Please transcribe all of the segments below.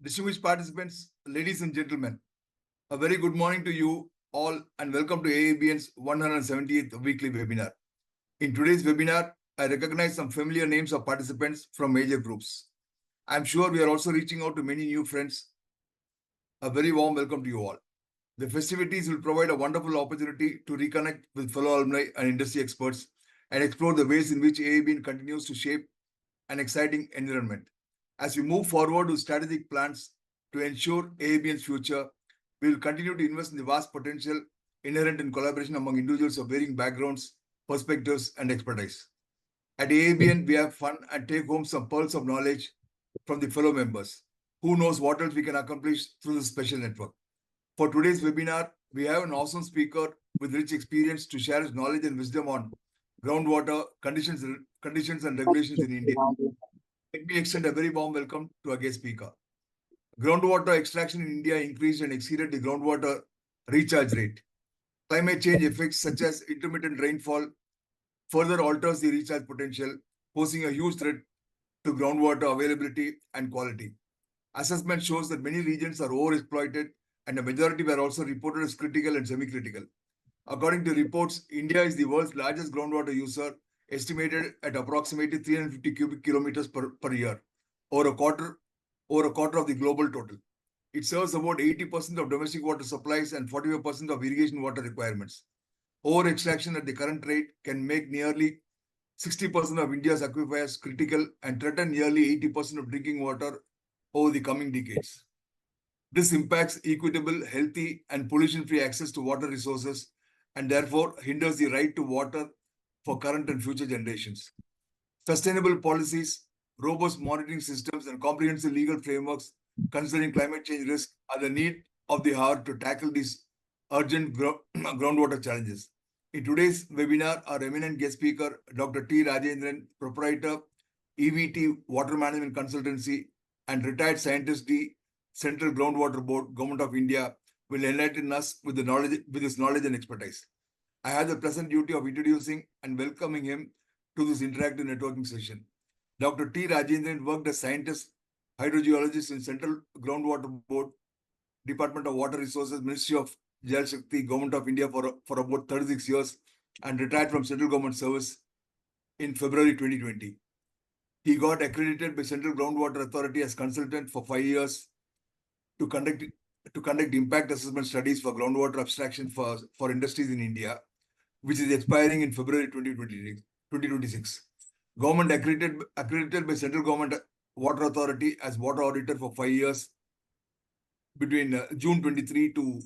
Distinguished participants, ladies and gentlemen, a very good morning to you all and welcome to AABN's 178th weekly webinar. In today's webinar, I recognize some familiar names of participants from major groups. I'm sure we are also reaching out to many new friends. A very warm welcome to you all. The festivities will provide a wonderful opportunity to reconnect with fellow alumni and industry experts and explore the ways in which AABN continues to shape an exciting environment. As we move forward with strategic plans to ensure AABN's future, we will continue to invest in the vast potential inherent in collaboration among individuals of varying backgrounds, perspectives, and expertise. At AABN, we have fun and take home some pearls of knowledge from the fellow members. Who knows what else we can accomplish through this special network. For today's webinar, we have an awesome speaker with rich experience to share his knowledge and wisdom on groundwater conditions and regulations in India. Let me extend a very warm welcome to our guest speaker. Groundwater extraction in India increased and exceeded the groundwater recharge rate. Climate change effects such as intermittent rainfall further alters the recharge potential, posing a huge threat to groundwater availability and quality. Assessment shows that many regions are overexploited and a majority were also reported as critical and semi-critical. According to reports, India is the world's largest groundwater user, estimated at approximately 350 cubic kilometers per year, or a quarter of the global total. It serves about 80% of domestic water supplies and 45% of irrigation water requirements. Over extraction at the current rate can make nearly 60% of India's aquifers critical and threaten nearly 80% of drinking water over the coming decades. This impacts equitable, healthy, and pollution-free access to water resources and therefore hinders the right to water for current and future generations. Sustainable policies, robust monitoring systems, and comprehensive legal frameworks considering climate change risk are the need of the hour to tackle these urgent groundwater challenges. In today's webinar, our eminent guest speaker, Dr. T. Rajendiran, proprietor, EVT Water Management Consultancy, and retired scientist, D. Central Groundwater Board, Government of India, will enlighten us with his knowledge and expertise. I have the pleasant duty of introducing and welcoming him to this interactive networking session. Dr. T. Rajendiran worked as scientist, hydrogeologist in Central Groundwater Board, Department of Water Resources, Ministry of Jal Shakti, Government of India for about 36 years and retired from central government service in February 2020. He got accredited by Central Groundwater Authority as consultant for 5 years to conduct impact assessment studies for groundwater abstraction for industries in India, which is expiring in February 2026. Government accredited by Central Government Water Authority as water auditor for 5 years between June 23 to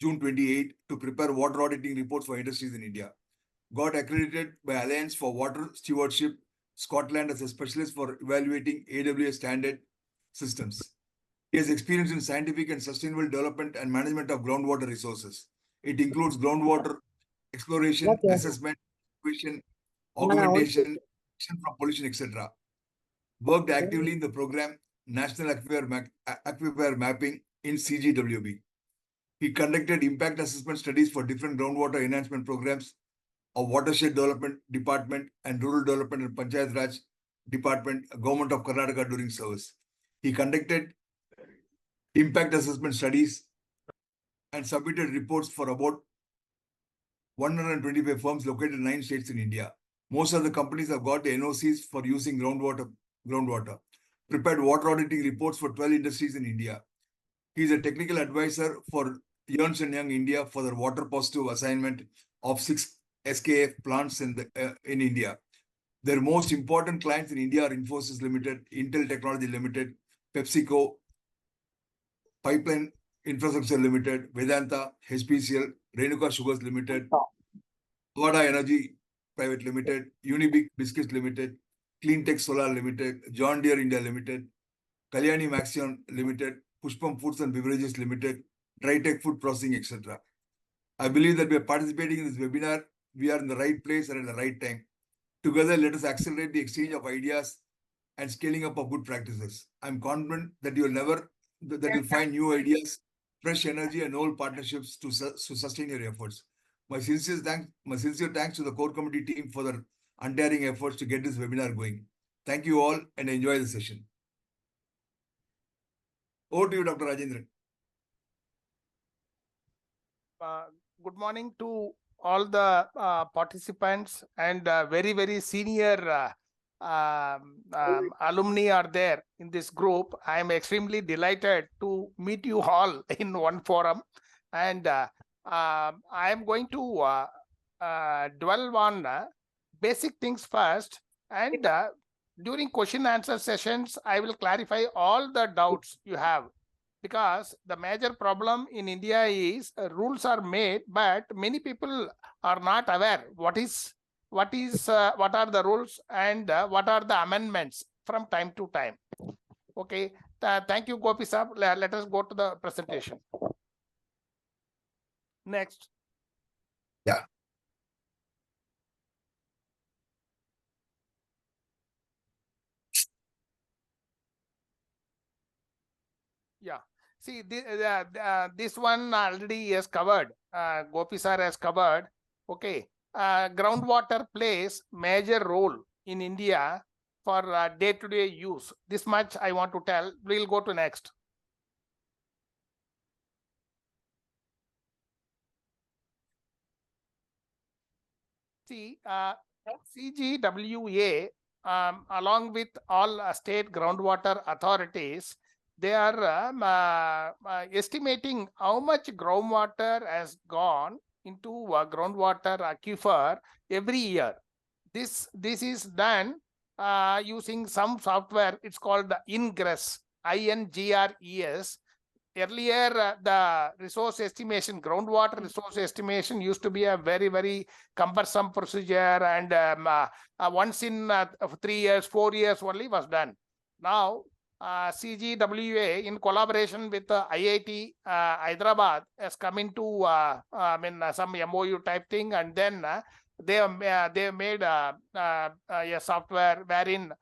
June 28 to prepare water auditing reports for industries in India. Got accredited by Alliance for Water Stewardship, Scotland as a specialist for evaluating AWS standard systems. He has experience in scientific and sustainable development and management of groundwater resources. It includes groundwater exploration, assessment, equation, augmentation, from pollution, etc. Worked actively in the program National Aquifer Mapping in CGWB. He conducted impact assessment studies for different groundwater enhancement programs of Watershed Development Department and Rural Development and Panchayat Raj Department, Government of Karnataka during service. He conducted impact assessment studies and submitted reports for about 125 firms located in 9 states in India. Most of the companies have got the NOCs for using groundwater. Prepared water auditing reports for 12 industries in India. He is a technical advisor for Ernst & Young India for their water positive assignment of 6 SKF plants in India. Their most important clients in India are Infosys Limited, Intel Technology Limited, PepsiCo, Pipeline Infrastructure Limited, Vedanta, HPCL, Renuka Sugars Limited, Avada Energy Private Limited, Unibic Biscuits Limited, Cleantech Solar Limited, John Deere India Limited, Kalyani Maxion Limited, Pushpam Foods and Beverages Limited, Tritech Food Processing, etc. I believe that we are participating in this webinar. We are in the right place and at the right time. Together, let us accelerate the exchange of ideas and scaling up of good practices. I'm confident that you'll find new ideas, fresh energy, and old partnerships to sustain your efforts. My sincere thanks to the core committee team for their untiring efforts to get this webinar going. Thank you all and enjoy the session. Over to you, Dr. Rajendiran. Good morning to all the participants and very, very senior alumni are there in this group. I am extremely delighted to meet you all in one forum. And I am going to dwell on basic things first. And during question answer sessions, I will clarify all the doubts you have. Because the major problem in India is rules are made, but many people are not aware what are the rules and what are the amendments from time to time. Okay, thank you, Gopi sir. Let us go to the presentation. Next. Yeah. Yeah. See, this one already is covered. Gopi sir has covered. Okay. Groundwater plays major role in India for day-to-day use. This much I want to tell. We'll go to next. See, CGWA, along with all state groundwater authorities, they are estimating how much groundwater has gone into groundwater aquifer every year. This is done using some software. It's called INGRES, INGRES. Earlier, the resource estimation, groundwater resource estimation used to be a very, very cumbersome procedure, and once in 3 years, 4 years only was done. Now, CGWA, in collaboration with IIT Hyderabad, has come into some MOU type thing, and then they made a software wherein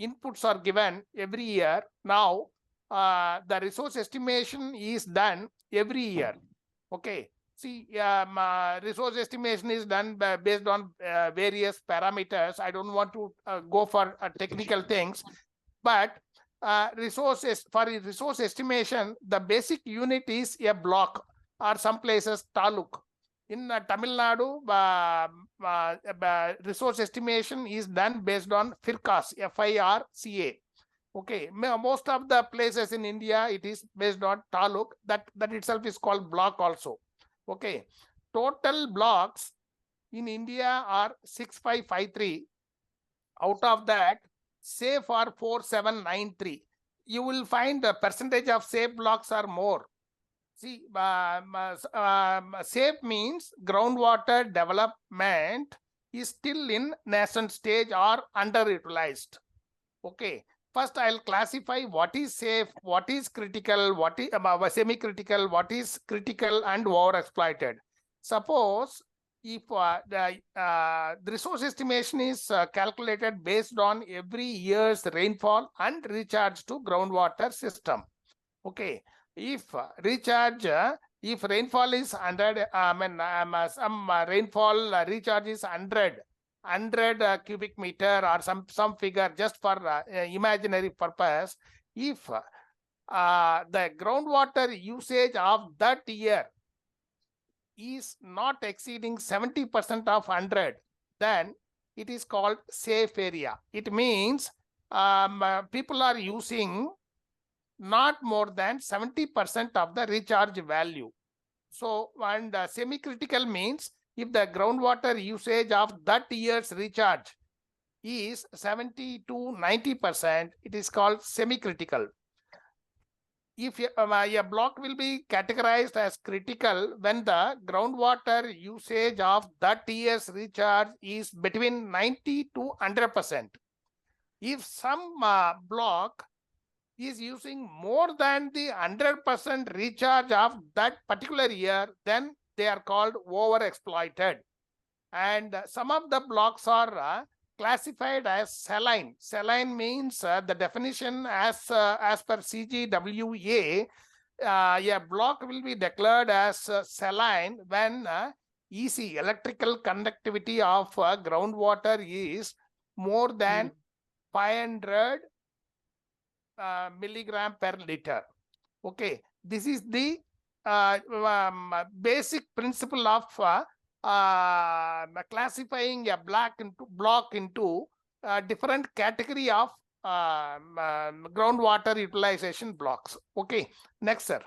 inputs are given every year. Now, the resource estimation is done every year. Okay. See, resource estimation is done based on various parameters. I don't want to go for technical things, but for resource estimation, the basic unit is a block, or some places taluk. In Tamil Nadu, resource estimation is done based on FIRCA, FIRCA. Okay, most of the places in India, it is based on taluk. That itself is called block also. Okay, total blocks in India are 6553. Out of that, safe are 4793. You will find the percentage of safe blocks are more. See, safe means groundwater development is still in nascent stage or underutilized. Okay. First, I'll classify what is safe, what is critical, what is semi-critical, what is critical and overexploited. Suppose if the resource estimation is calculated based on every year's rainfall and recharge to groundwater system. Okay, if recharge, if rainfall is 100, some rainfall recharge is 100 cubic meter or some figure just for imaginary purpose. If the groundwater usage of that year is not exceeding 70% of 100, then it is called safe area. It means people are using not more than 70% of the recharge value. So, and semi-critical means if the groundwater usage of that year's recharge is 70 to 90%, it is called semi-critical. If a block will be categorized as critical when the groundwater usage of that year's recharge is between 90 to 100%. If some block is using more than the 100% recharge of that particular year, then they are called overexploited. And some of the blocks are classified as saline. Saline means the definition as per CGWA, a block will be declared as saline when EC, electrical conductivity of groundwater, is more than 500 milligram per liter. Okay, this is the basic principle of classifying a block into different category of groundwater utilization blocks. Okay, next, sir.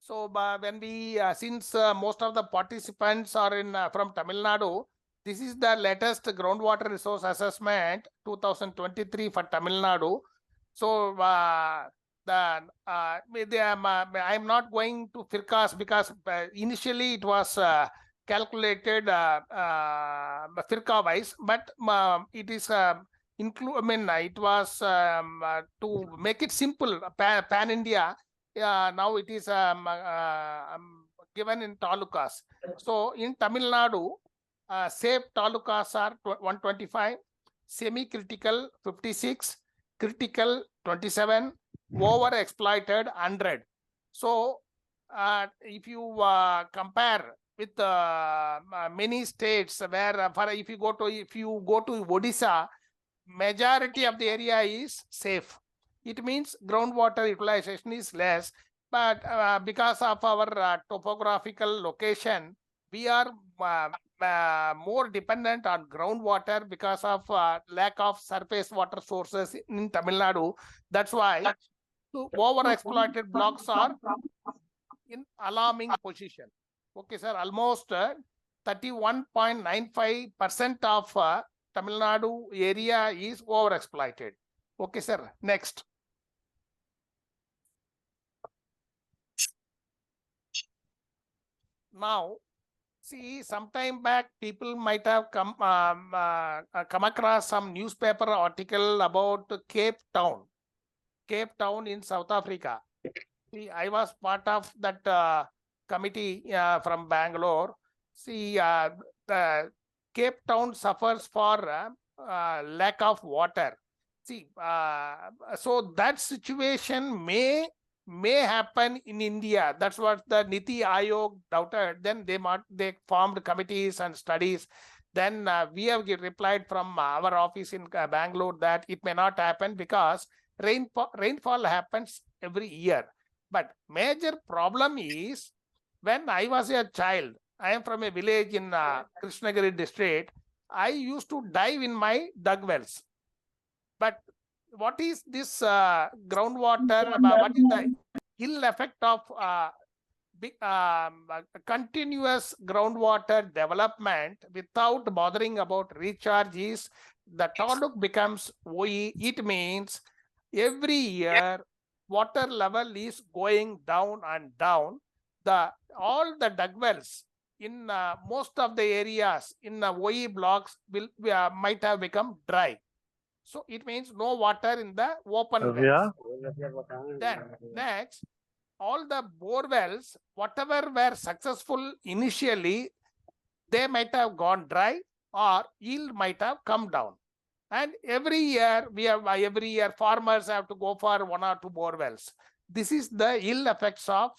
So when we since most of the participants are in from Tamil Nadu, this is the latest groundwater resource assessment 2023 for Tamil Nadu. So I'm not going to Firkas because initially it was calculated Firka wise, but it is include. I mean, it was to make it simple pan India. Now it is given in talukas. So in Tamil Nadu, safe talukas are 125, semi-critical 56, critical 27, over-exploited 100. So if you compare with many states where, if you go to Odisha, majority of the area is safe. It means groundwater utilization is less, but because of our topographical location, we are more dependent on groundwater because of lack of surface water sources in Tamil Nadu. That's why over-exploited blocks are in alarming position. Okay, sir, almost 31.95% of Tamil Nadu area is overexploited. Okay, sir, next. Now, see, sometime back, people might have come across some newspaper article about Cape Town in South Africa. See, I was part of that committee from Bangalore. See, the Cape Town suffers for lack of water. See, so that situation may happen in India. That's what the Niti Aayog doubted. Then they formed committees and studies. Then we have replied from our office in Bangalore that it may not happen because rainfall happens every year. But major problem is when I was a child, I am from a village in Krishnagiri district. I used to dive in my dug wells. But what is this groundwater? What is the ill effect of continuous groundwater development without bothering about recharge is the taluk becomes OE. It means every year water level is going down and down. All the dug wells in most of the areas in the OE blocks will might have become dry. So it means no water in the open wells. Then next, all the bore wells, whatever were successful initially, they might have gone dry or yield might have come down. And every year farmers have to go for 1 or 2 bore wells. This is the ill effects of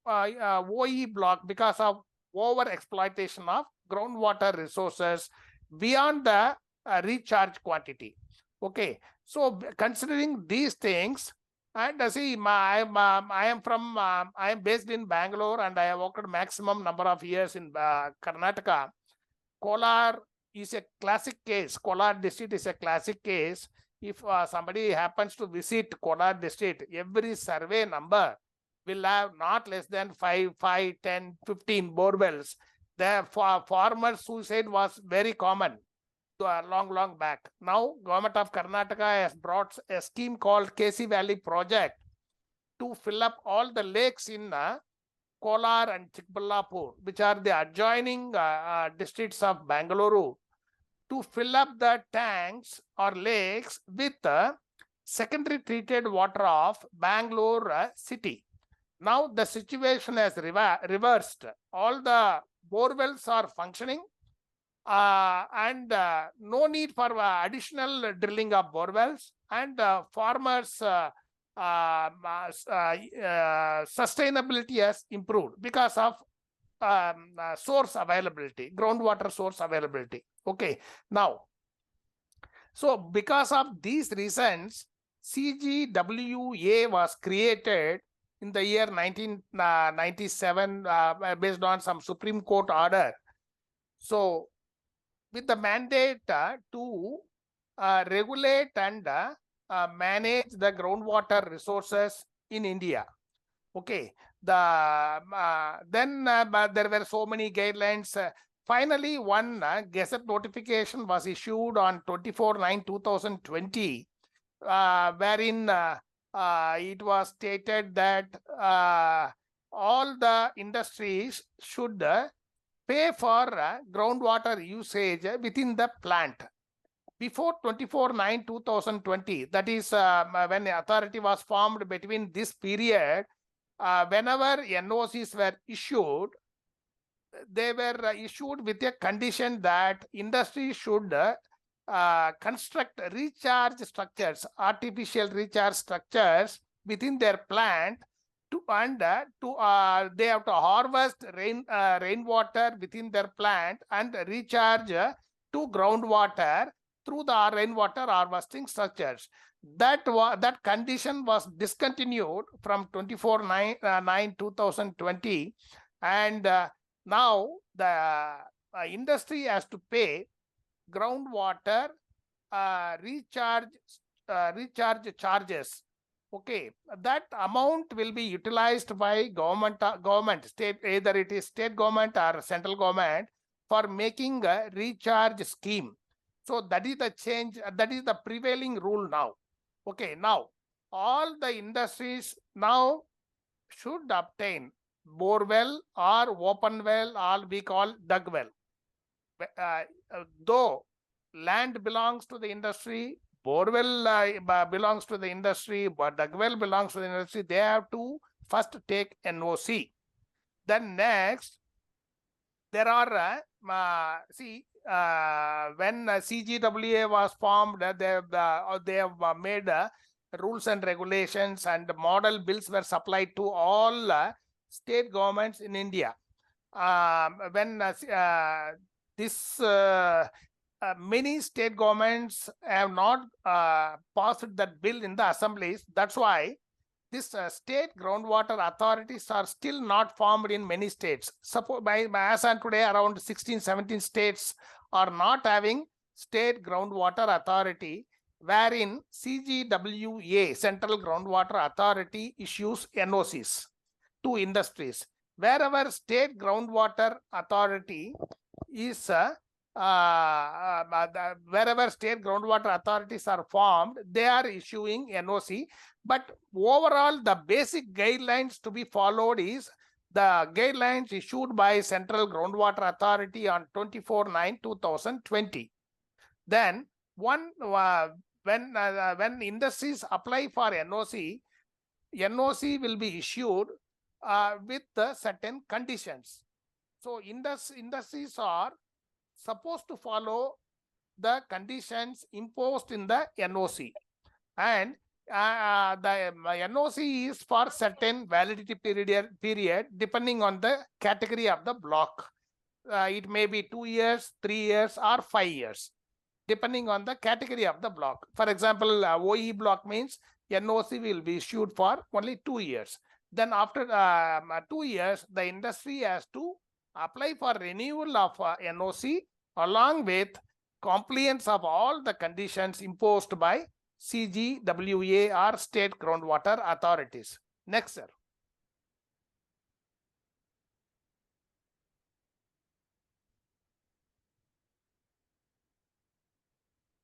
OE block because of over exploitation of groundwater resources beyond the recharge quantity. Okay, so considering these things, and see, I am based in Bangalore and I have worked maximum number of years in Karnataka. Kolar is a classic case. Kolar district is a classic case. If somebody happens to visit Kolar district, every survey number will have not less than 5, 10, 15 bore wells. The farmer suicide was very common long back. Now, government of Karnataka has brought a scheme called KC Valley Project to fill up all the lakes in Kolar and Chikballapur, which are the adjoining districts of Bangalore, to fill up the tanks or lakes with secondary treated water of Bangalore city. Now the situation has reversed. All the bore wells are functioning and no need for additional drilling of bore wells, and farmers sustainability has improved because of source availability, groundwater source availability. Okay, now So because of these reasons, CGWA was created in the year 1997 based on some Supreme Court order. So with the mandate to regulate and manage the groundwater resources in India. Okay, then there were so many guidelines. Finally, one Gazette notification was issued on 24/9/2020, wherein it was stated that all the industries should pay for groundwater usage within the plant. Before 24/9/2020, that is when the authority was formed, between this period, whenever NOCs were issued, they were issued with a condition that industry should construct recharge structures, artificial recharge structures within their plant, they have to harvest rainwater within their plant and recharge to groundwater through the rainwater harvesting structures. That condition was discontinued from 24/9/2020, and now the industry has to pay groundwater recharge charges. Okay, that amount will be utilized by government, state, either it is state government or central government, for making a recharge scheme. So that is the change, that is the prevailing rule now. Okay, now all the industries now should obtain bore well or open well, or we call dug well. Though land belongs to the industry, borewell belongs to the industry, but dug well belongs to the industry, they have to first take NOC. Then next, there are when CGWA was formed, they have made rules and regulations, and model bills were supplied to all state governments in India. When many state governments have not passed that bill in the assemblies. That's why this state groundwater authorities are still not formed in many states. Suppose as on today, around 16-17 states are not having state groundwater authority, wherein CGWA, Central Groundwater Authority, issues NOCs to industries. Wherever state groundwater authority is wherever state groundwater authorities are formed, they are issuing NOC. But overall, the basic guidelines to be followed is the guidelines issued by Central Groundwater Authority on 24/9/2020. Then when industries apply for NOC, NOC will be issued with certain conditions. So industries are supposed to follow the conditions imposed in the NOC, and the NOC is for certain validity period depending on the category of the block. It may be 2 years, 3 years, or 5 years, depending on the category of the block. For example, OE block means NOC will be issued for only 2 years. Then after 2 years, the industry has to apply for renewal of NOC along with compliance of all the conditions imposed by CGWA or state groundwater authorities. Next, sir.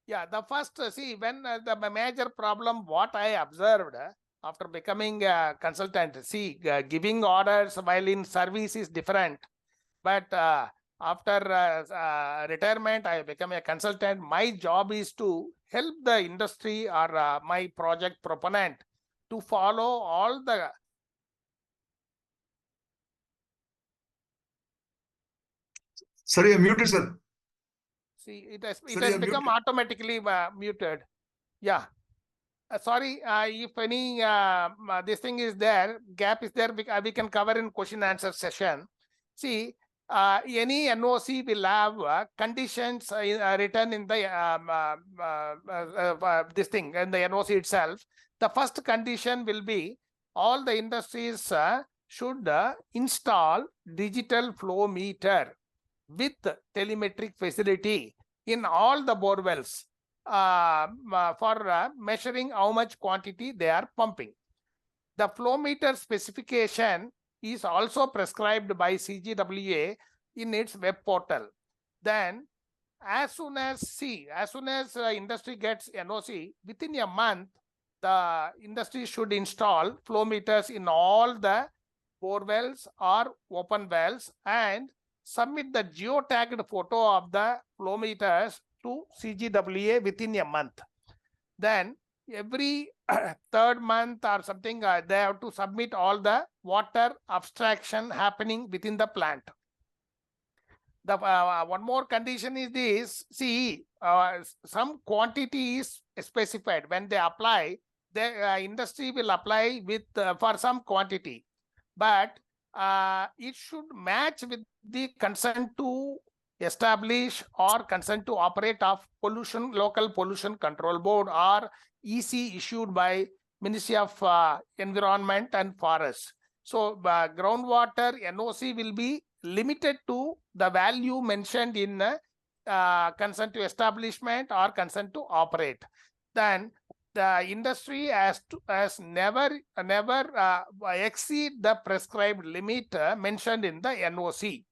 Yeah, the first, when the major problem, what I observed after becoming a consultant, giving orders while in service is different. But after retirement, I become a consultant. My job is to help the industry or my project proponent to follow all the. Sorry, I'm muted, sir. See, it has become automatically muted. Yeah. Sorry, if any this thing is there, gap is there, we can cover in question answer session. See, any NOC will have conditions written in the this thing in the NOC itself. The first condition will be all the industries should install digital flow meter with telemetric facility in all the bore wells for measuring how much quantity they are pumping. The flow meter specification is also prescribed by CGWA in its web portal. Then as soon as industry gets NOC, within a month, the industry should install flow meters in all the bore wells or open wells and submit the geotagged photo of the flow meters to CGWA within a month. Then every third month or something, they have to submit all the water abstraction happening within the plant. The one more condition is this: see, some quantity is specified. When they apply, the industry will apply with for some quantity, but it should match with the consent to establish or consent to operate of local pollution control board or EC issued by Ministry of Environment and Forest. So groundwater NOC will be limited to the value mentioned in consent to establishment or consent to operate. Then the industry has never exceed the prescribed limit mentioned in the NOC.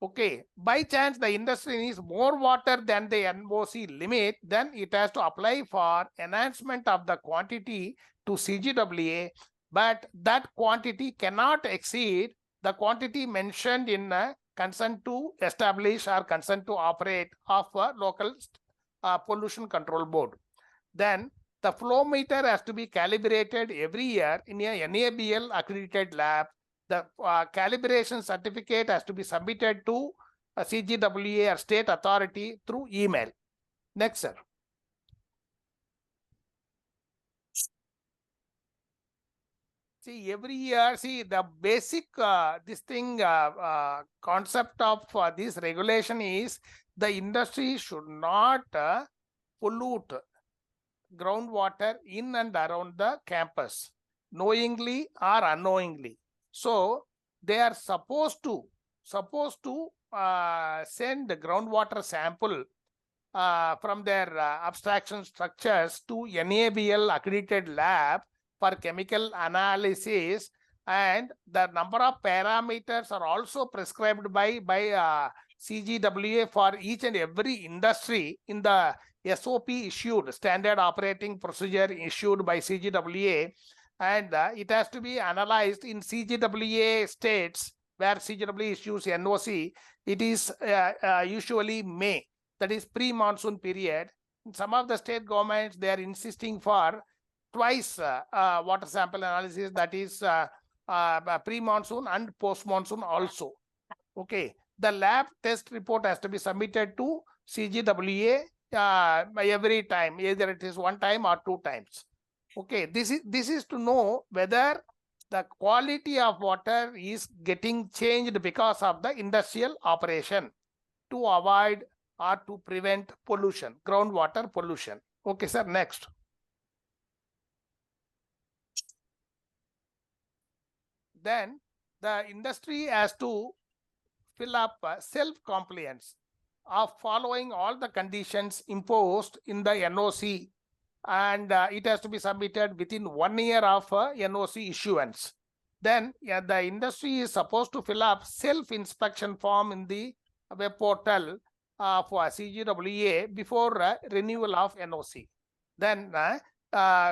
Okay, by chance the industry needs more water than the NOC limit, then it has to apply for enhancement of the quantity to CGWA, but that quantity cannot exceed the quantity mentioned in consent to establish or consent to operate of a local pollution control board. Then the flow meter has to be calibrated every year in a NABL accredited lab. The calibration certificate has to be submitted to a CGWA or state authority through email. Next, sir. See, every year, see the basic concept of this regulation is the industry should not pollute groundwater in and around the campus, knowingly or unknowingly. So they are supposed to send the groundwater sample from their abstraction structures to NABL accredited lab for chemical analysis, and the number of parameters are also prescribed by CGWA for each and every industry in the SOP issued, standard operating procedure issued by CGWA, and it has to be analyzed in CGWA states where CGWA issues NOC. It is usually May, that is pre-monsoon period. In some of the state governments, they are insisting for twice water sample analysis, that is pre-monsoon and post-monsoon also. Okay, the lab test report has to be submitted to CGWA every time, either it is one time or two times. Okay, this is to know whether the quality of water is getting changed because of the industrial operation to avoid or to prevent pollution, groundwater pollution. Okay, sir, next. Then the industry has to fill up self-compliance of following all the conditions imposed in the NOC, and it has to be submitted within 1 year of NOC issuance. Then the industry is supposed to fill up self-inspection form in the web portal for CGWA before renewal of NOC. Then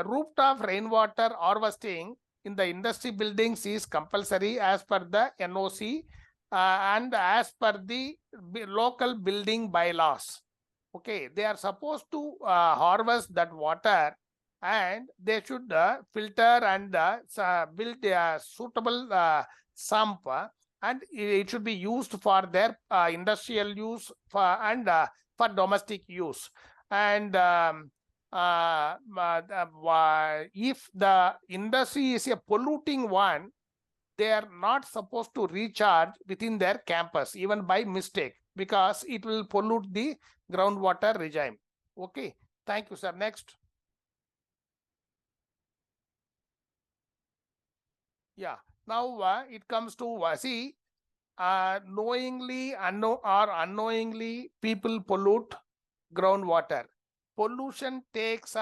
rooftop rainwater harvesting in the industry buildings is compulsory as per the NOC and as per the local building bylaws. Okay, they are supposed to harvest that water, and they should filter and build a suitable sump, and it should be used for their industrial use and for domestic use. And if the industry is a polluting one, they are not supposed to recharge within their campus, even by mistake, because it will pollute the groundwater regime. Okay, thank you, sir. Next. Yeah, now it comes to see, knowingly or unknowingly people pollute groundwater. Pollution takes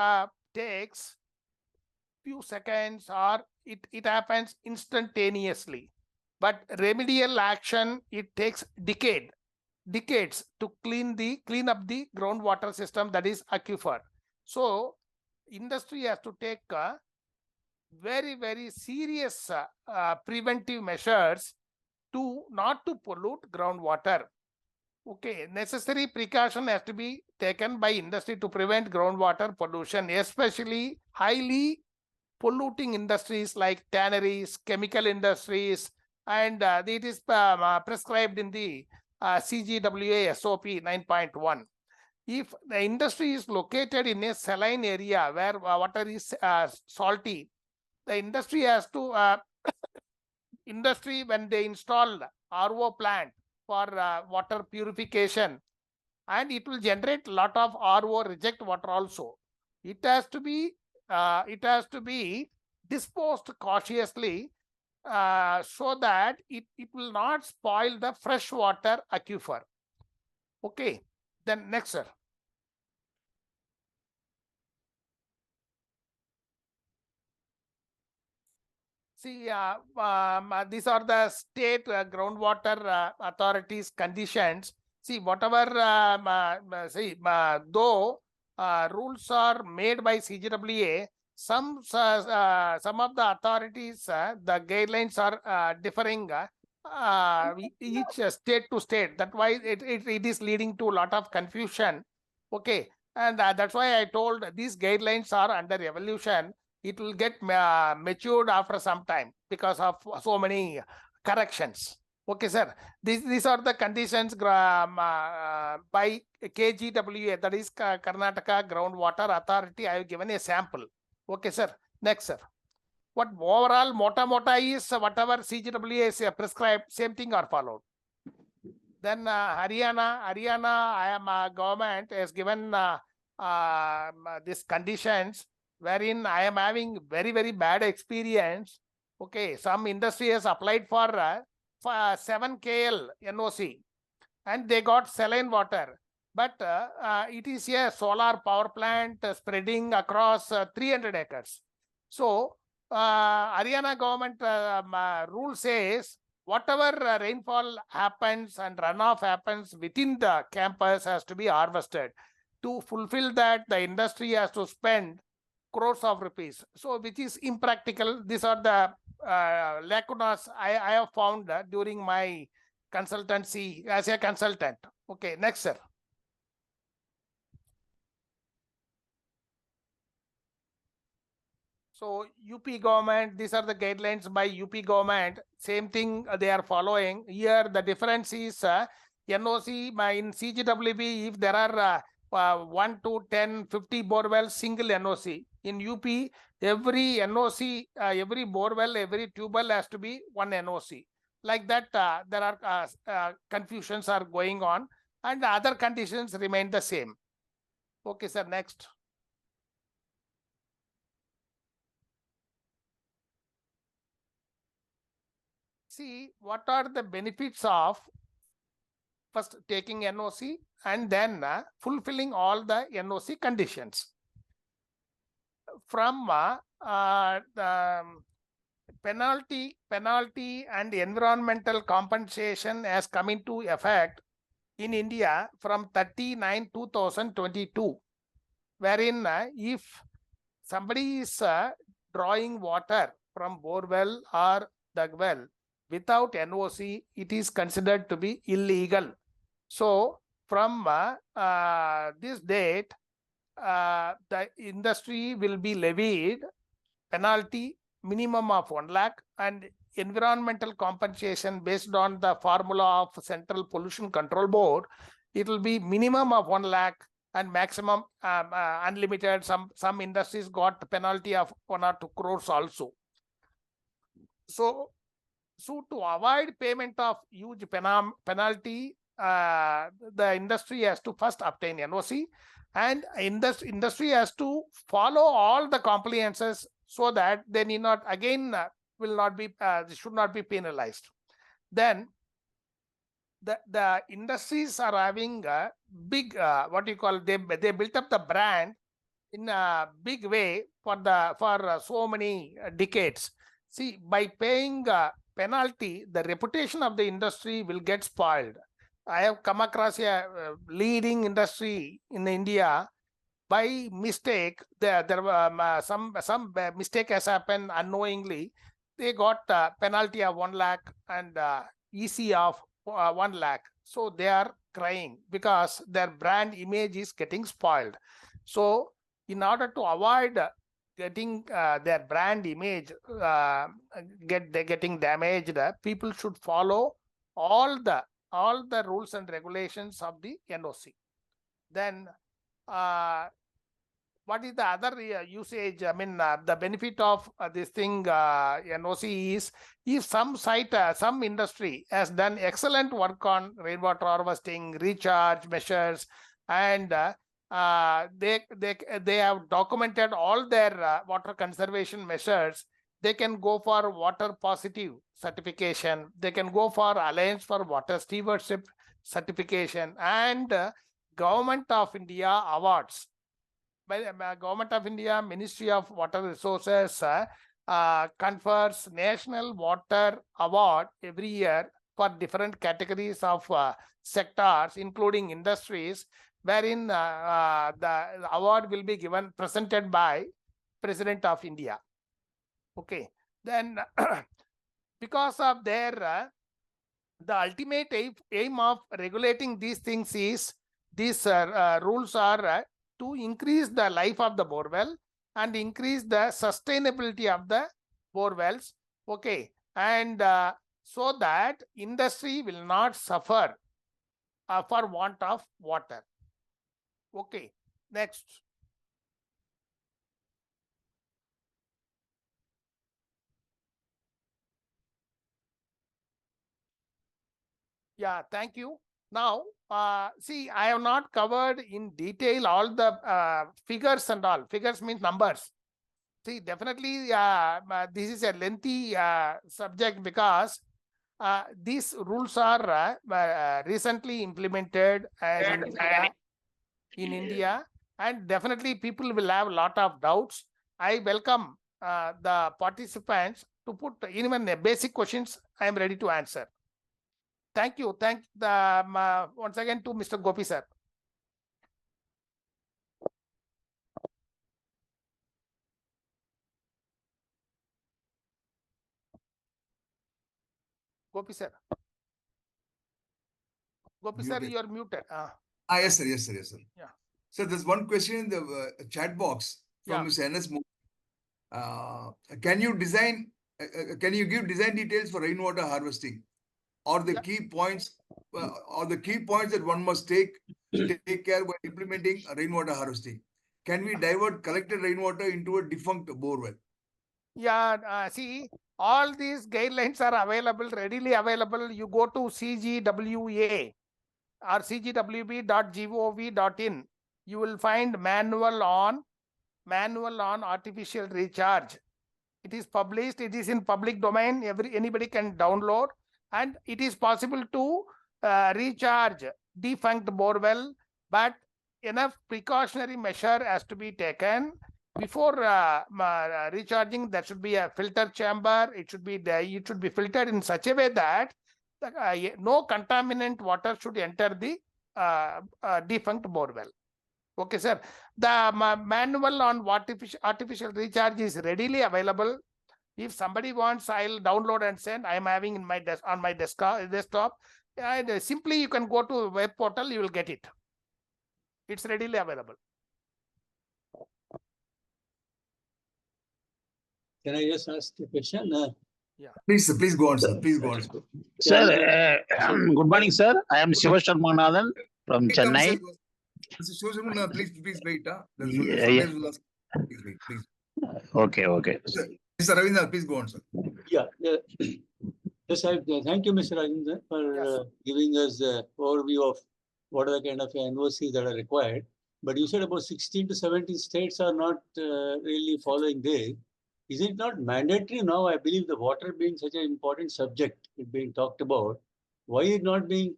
few seconds, or it happens instantaneously, but remedial action, it takes decades to clean up the groundwater system, that is aquifer. So industry has to take very serious preventive measures to not to pollute groundwater. Okay, necessary precaution has to be taken by industry to prevent groundwater pollution, especially highly polluting industries like tanneries, chemical industries, and it is prescribed in the CGWA SOP 9.1. If the industry is located in a saline area where water is salty, the industry has to industry, when they install RO plant for water purification, and it will generate a lot of RO reject water also. It has to be disposed cautiously so that it will not spoil the freshwater aquifer. Okay, then next, sir. See, these are the state groundwater authorities conditions. See, whatever, though rules are made by CGWA, some of the authorities, the guidelines are differing each state to state. That's why it is leading to a lot of confusion. Okay, and that's why I told these guidelines are under evolution. It will get matured after some time because of so many corrections. Okay, sir. These are the conditions by KGWA, that is Karnataka Groundwater Authority. I have given a sample. Okay, sir. Next, sir. What overall mota is whatever CGWA is prescribed, same thing are followed. Then Haryana, I am government has given these conditions, wherein I am having very bad experience. Okay, some industry has applied for 7 KL NOC, and they got saline water, but it is a solar power plant spreading across 300 acres. So Haryana government rule says whatever rainfall happens and runoff happens within the campus has to be harvested. To fulfill that, the industry has to spend crores of rupees, so which is impractical. These are the lacunas I have found during my consultancy as a consultant. Okay, next, sir. So UP government, these are the guidelines by UP government. Same thing they are following. Here the difference is NOC in CGWB, if there are 1 to 10, 50 borewells, single NOC. In UP, every NOC, every borewell, every tubewell has to be one NOC. Like that, there are confusions are going on, and other conditions remain the same. Okay, sir. Next. See, what are the benefits of first taking NOC and then fulfilling all the NOC conditions. From the penalty and environmental compensation has come into effect in India from 30/9/2022, wherein if somebody is drawing water from borewell or the well without NOC, it is considered to be illegal. So from this date, the industry will be levied penalty minimum of 1 lakh and environmental compensation based on the formula of Central Pollution Control Board. It will be minimum of 1 lakh and maximum unlimited. Some industries got penalty of 1 or 2 crores also. So so to avoid payment of huge penalty, the industry has to first obtain NOC, and industry has to follow all the compliances so that they need not again should not be penalized. Then the industries are having a big what you call they built up the brand in a big way for so many decades. See, by paying penalty, the reputation of the industry will get spoiled. I have come across a leading industry in India. By mistake, there some mistake has happened unknowingly. They got a penalty of 1 lakh and EC of 1 lakh. So they are crying because their brand image is getting spoiled. So in order to avoid getting their brand image getting damaged, people should follow all the rules and regulations of the NOC. Then what is the other usage? I mean, the benefit of this thing NOC is if some site, some industry has done excellent work on rainwater harvesting, recharge measures, and they have documented all their water conservation measures, they can go for water positive certification. They can go for Alliance for Water Stewardship certification, and Government of India awards. By the Government of India, Ministry of Water Resources confers National Water Award every year for different categories of sectors, including industries, wherein the award will be presented by President of India. Okay, then because of their the ultimate aim of regulating these things is these rules are to increase the life of the borewell and increase the sustainability of the borewells. Okay, and so that industry will not suffer for want of water. Okay, next. Yeah, thank you. Now, see, I have not covered in detail all the figures and all. Figures means numbers. See, definitely this is a lengthy subject because these rules are recently implemented in India, and definitely people will have a lot of doubts. I welcome the participants to put even basic questions. I am ready to answer. Thank you. Thank once again to Mr. Gopi sir. Gopi sir. Gopi sir, you are muted. Yes, sir. Yes, sir. Yes, sir. Yeah. So there's one question in the chat box from Yeah. Mr. NS. Can you design? Can you give design details for rainwater harvesting, or the key points, that one must take care while implementing rainwater harvesting? Can we divert collected rainwater into a defunct borewell? Yeah, see, all these guidelines are available, readily available. You go to CGWA or cgwb.gov.in. You will find manual on artificial recharge. It is published. It is in public domain. Anybody can download, and it is possible to recharge defunct borewell, but enough precautionary measure has to be taken before recharging. There should be a filter chamber. It should be filtered in such a way that no contaminant water should enter the defunct borewell. Okay, sir. The manual on artificial recharge is readily available. If somebody wants, I'll download and send. I am having in my on my desktop. And simply you can go to web portal, you will get it. It's readily available. Can I just ask a question? Yeah. Please, please go on, sir. Please go on. Sir, good morning, sir. I am Shiva Sharmanathan from Chennai. Mr. Shoshamun, please wait. Yeah. Please wait, please. Okay. Mr. Ravindra, please go on, sir. Yeah. Yes, thank you, Mr. Rajendiran, for Yes. giving us the overview of what are the kind of NOCs that are required. But you said about 16 to 17 states are not really following this. Is it not mandatory now? I believe the water being such an important subject, it being talked about, why is it not being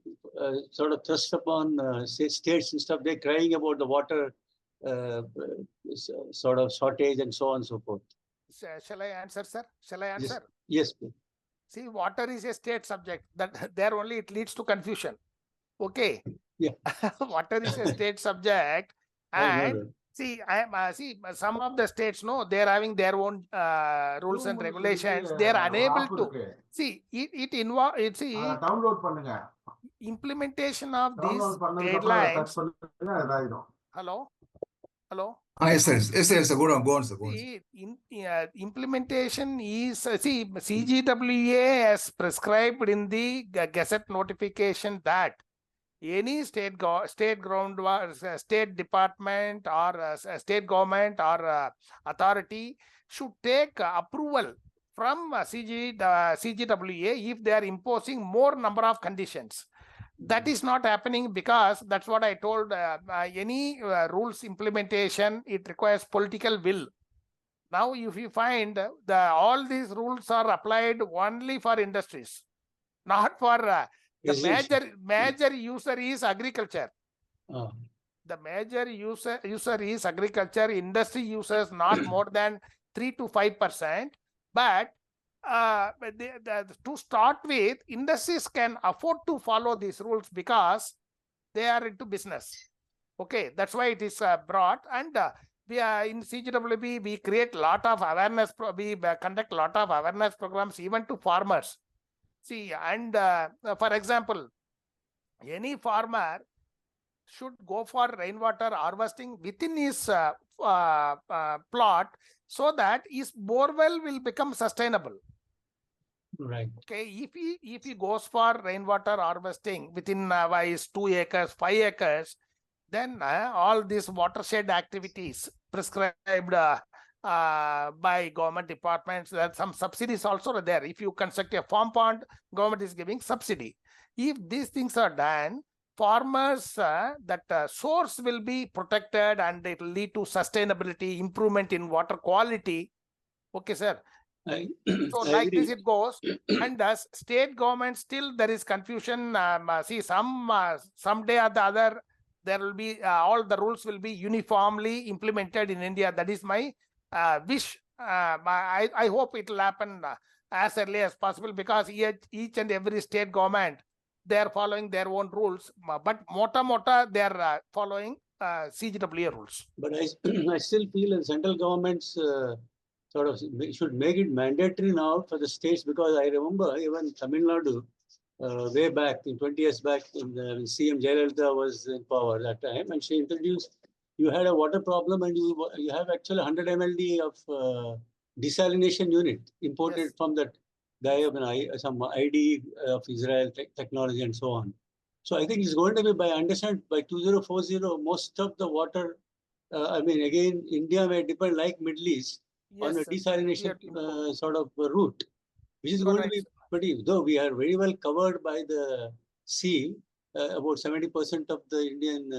sort of thrust upon states and stuff? They're crying about the water sort of shortage and so on and so forth. Shall I answer, sir? Shall I Yes, answer? yes, please. See, water is a state subject. That there only it leads to confusion. Okay. Yeah. Water is a state subject, and see, some of the states, no, they're having their own rules and regulations. They're unable to see it involve. See, download பண்ணுங்க implementation of these download பண்ணதுக்கு அப்புறம் அதை touch guidelines. பண்ணுங்க அதாயிடும் Hello. Yes, sir. Yes, sir. Go on, sir. Go on, sir. See, implementation is CGWA has prescribed in the Gazette notification that any state department or state government or authority should take approval from CGWA if they are imposing more number of conditions. That is not happening because that's what I told. Any rules implementation, it requires political will. Now, if you find all these rules are applied only for industries, not for the major user is agriculture. The major user is agriculture. Industry uses not more than 3 to 5%. But to start with, industries can afford to follow these rules because they are into business. Okay, that's why it is brought. And we are in CGWB, we create lot of awareness. We conduct lot of awareness programs even to farmers. See, and for example, any farmer should go for rainwater harvesting within his plot so that his borewell will become sustainable. Right. Okay, if he goes for rainwater harvesting within his 2 acres, 5 acres, then all these watershed activities prescribed by government departments, that some subsidies also are there. If you construct a farm pond, government is giving subsidy. If these things are done, farmers, that source will be protected and it will lead to sustainability, improvement in water quality. Okay, sir. So I like agree. this it goes. And as state government, still there is confusion. See, someday or the other, there will be all the rules will be uniformly implemented in India. That is my wish. I hope it will happen as early as possible, because each and every state government, they are following their own rules, but mota they are following CGWA rules. But I still feel the central governments sort of should make it mandatory now for the states, because I remember even Tamil Nadu way back, in 20 years back, when CM Jayalalitha was in power that time, and she introduced, you had a water problem and you have actually 100 mld of desalination unit imported from that guy, some ID of Israel technology and so on. So I think it's going to be, by 2040, most of the water, again, India may depend like Middle East on a desalination sort of route, which is going to be pretty, though we are very well covered by the sea, about 70% of the Indian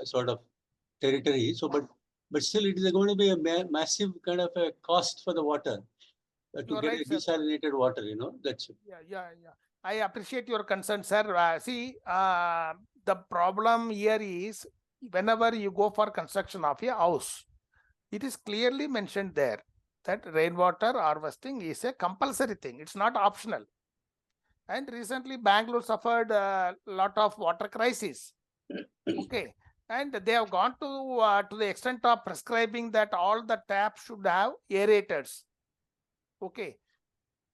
sort of territory. So, but still it is going to be a massive kind of a cost for the water to get a desalinated water, that's it. Yeah. I appreciate your concern, sir. See, the problem here is, whenever you go for construction of a house, it is clearly mentioned there that rainwater harvesting is a compulsory thing. It's not optional. And recently, Bangalore suffered a lot of water crisis. Okay. And they have gone to the extent of prescribing that all the taps should have aerators. Okay.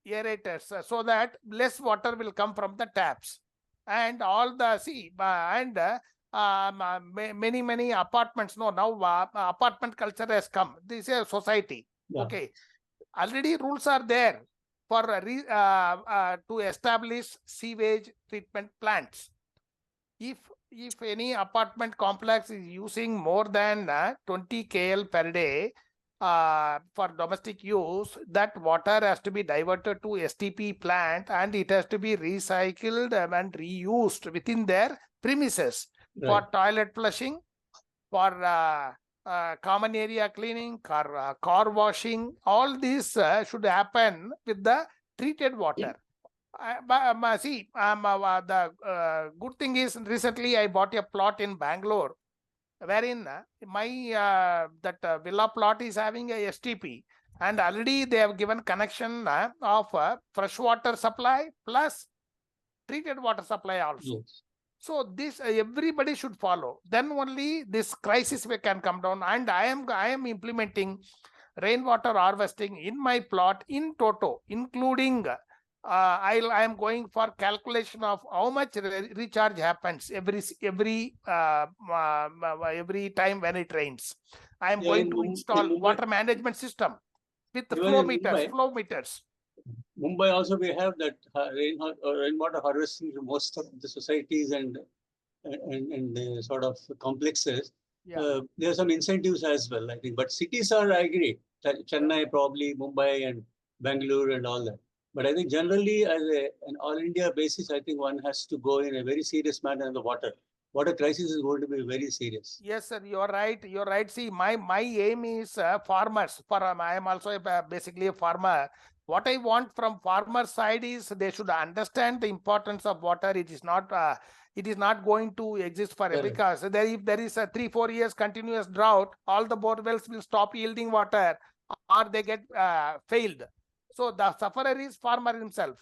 Aerators, so that less water will come from the taps. And all the many apartments. No, now apartment culture has come. This is a society. Yeah. Okay, already rules are there for to establish sewage treatment plants. If any apartment complex is using more than 20 KL per day, for domestic use, that water has to be diverted to STP plant and it has to be recycled and reused within their premises for Right. toilet flushing, for common area cleaning, car washing. All this should happen with the treated water. The good thing is recently I bought a plot in Bangalore, wherein my that villa plot is having a STP, and already they have given connection of fresh water supply plus treated water supply also. Yes. So this everybody should follow. Then only this crisis can come down. And I am implementing rainwater harvesting in my plot in toto, including I am going for calculation of how much recharge happens every time when it rains. I am Yeah, going in to Mum- in install Mumbai- water management system with the Even flow in meters. Mumbai- Mumbai also we have that rainwater harvesting in most of the societies and sort of complexes. Yeah. There are some incentives as well, I think. But cities are, I agree, Chennai probably, Mumbai and Bangalore and all that. But I think generally as an all India basis, I think one has to go in a very serious manner in the water. Water crisis is going to be very serious. Yes, sir, you're right. You're right. See, my aim is farmers. I am also basically a farmer. What I want from farmer side is they should understand the importance of water. It is not going to exist forever. Correct. Because if there is a 3-4 years continuous drought, all the bore wells will stop yielding water or they get failed. So the sufferer is farmer himself.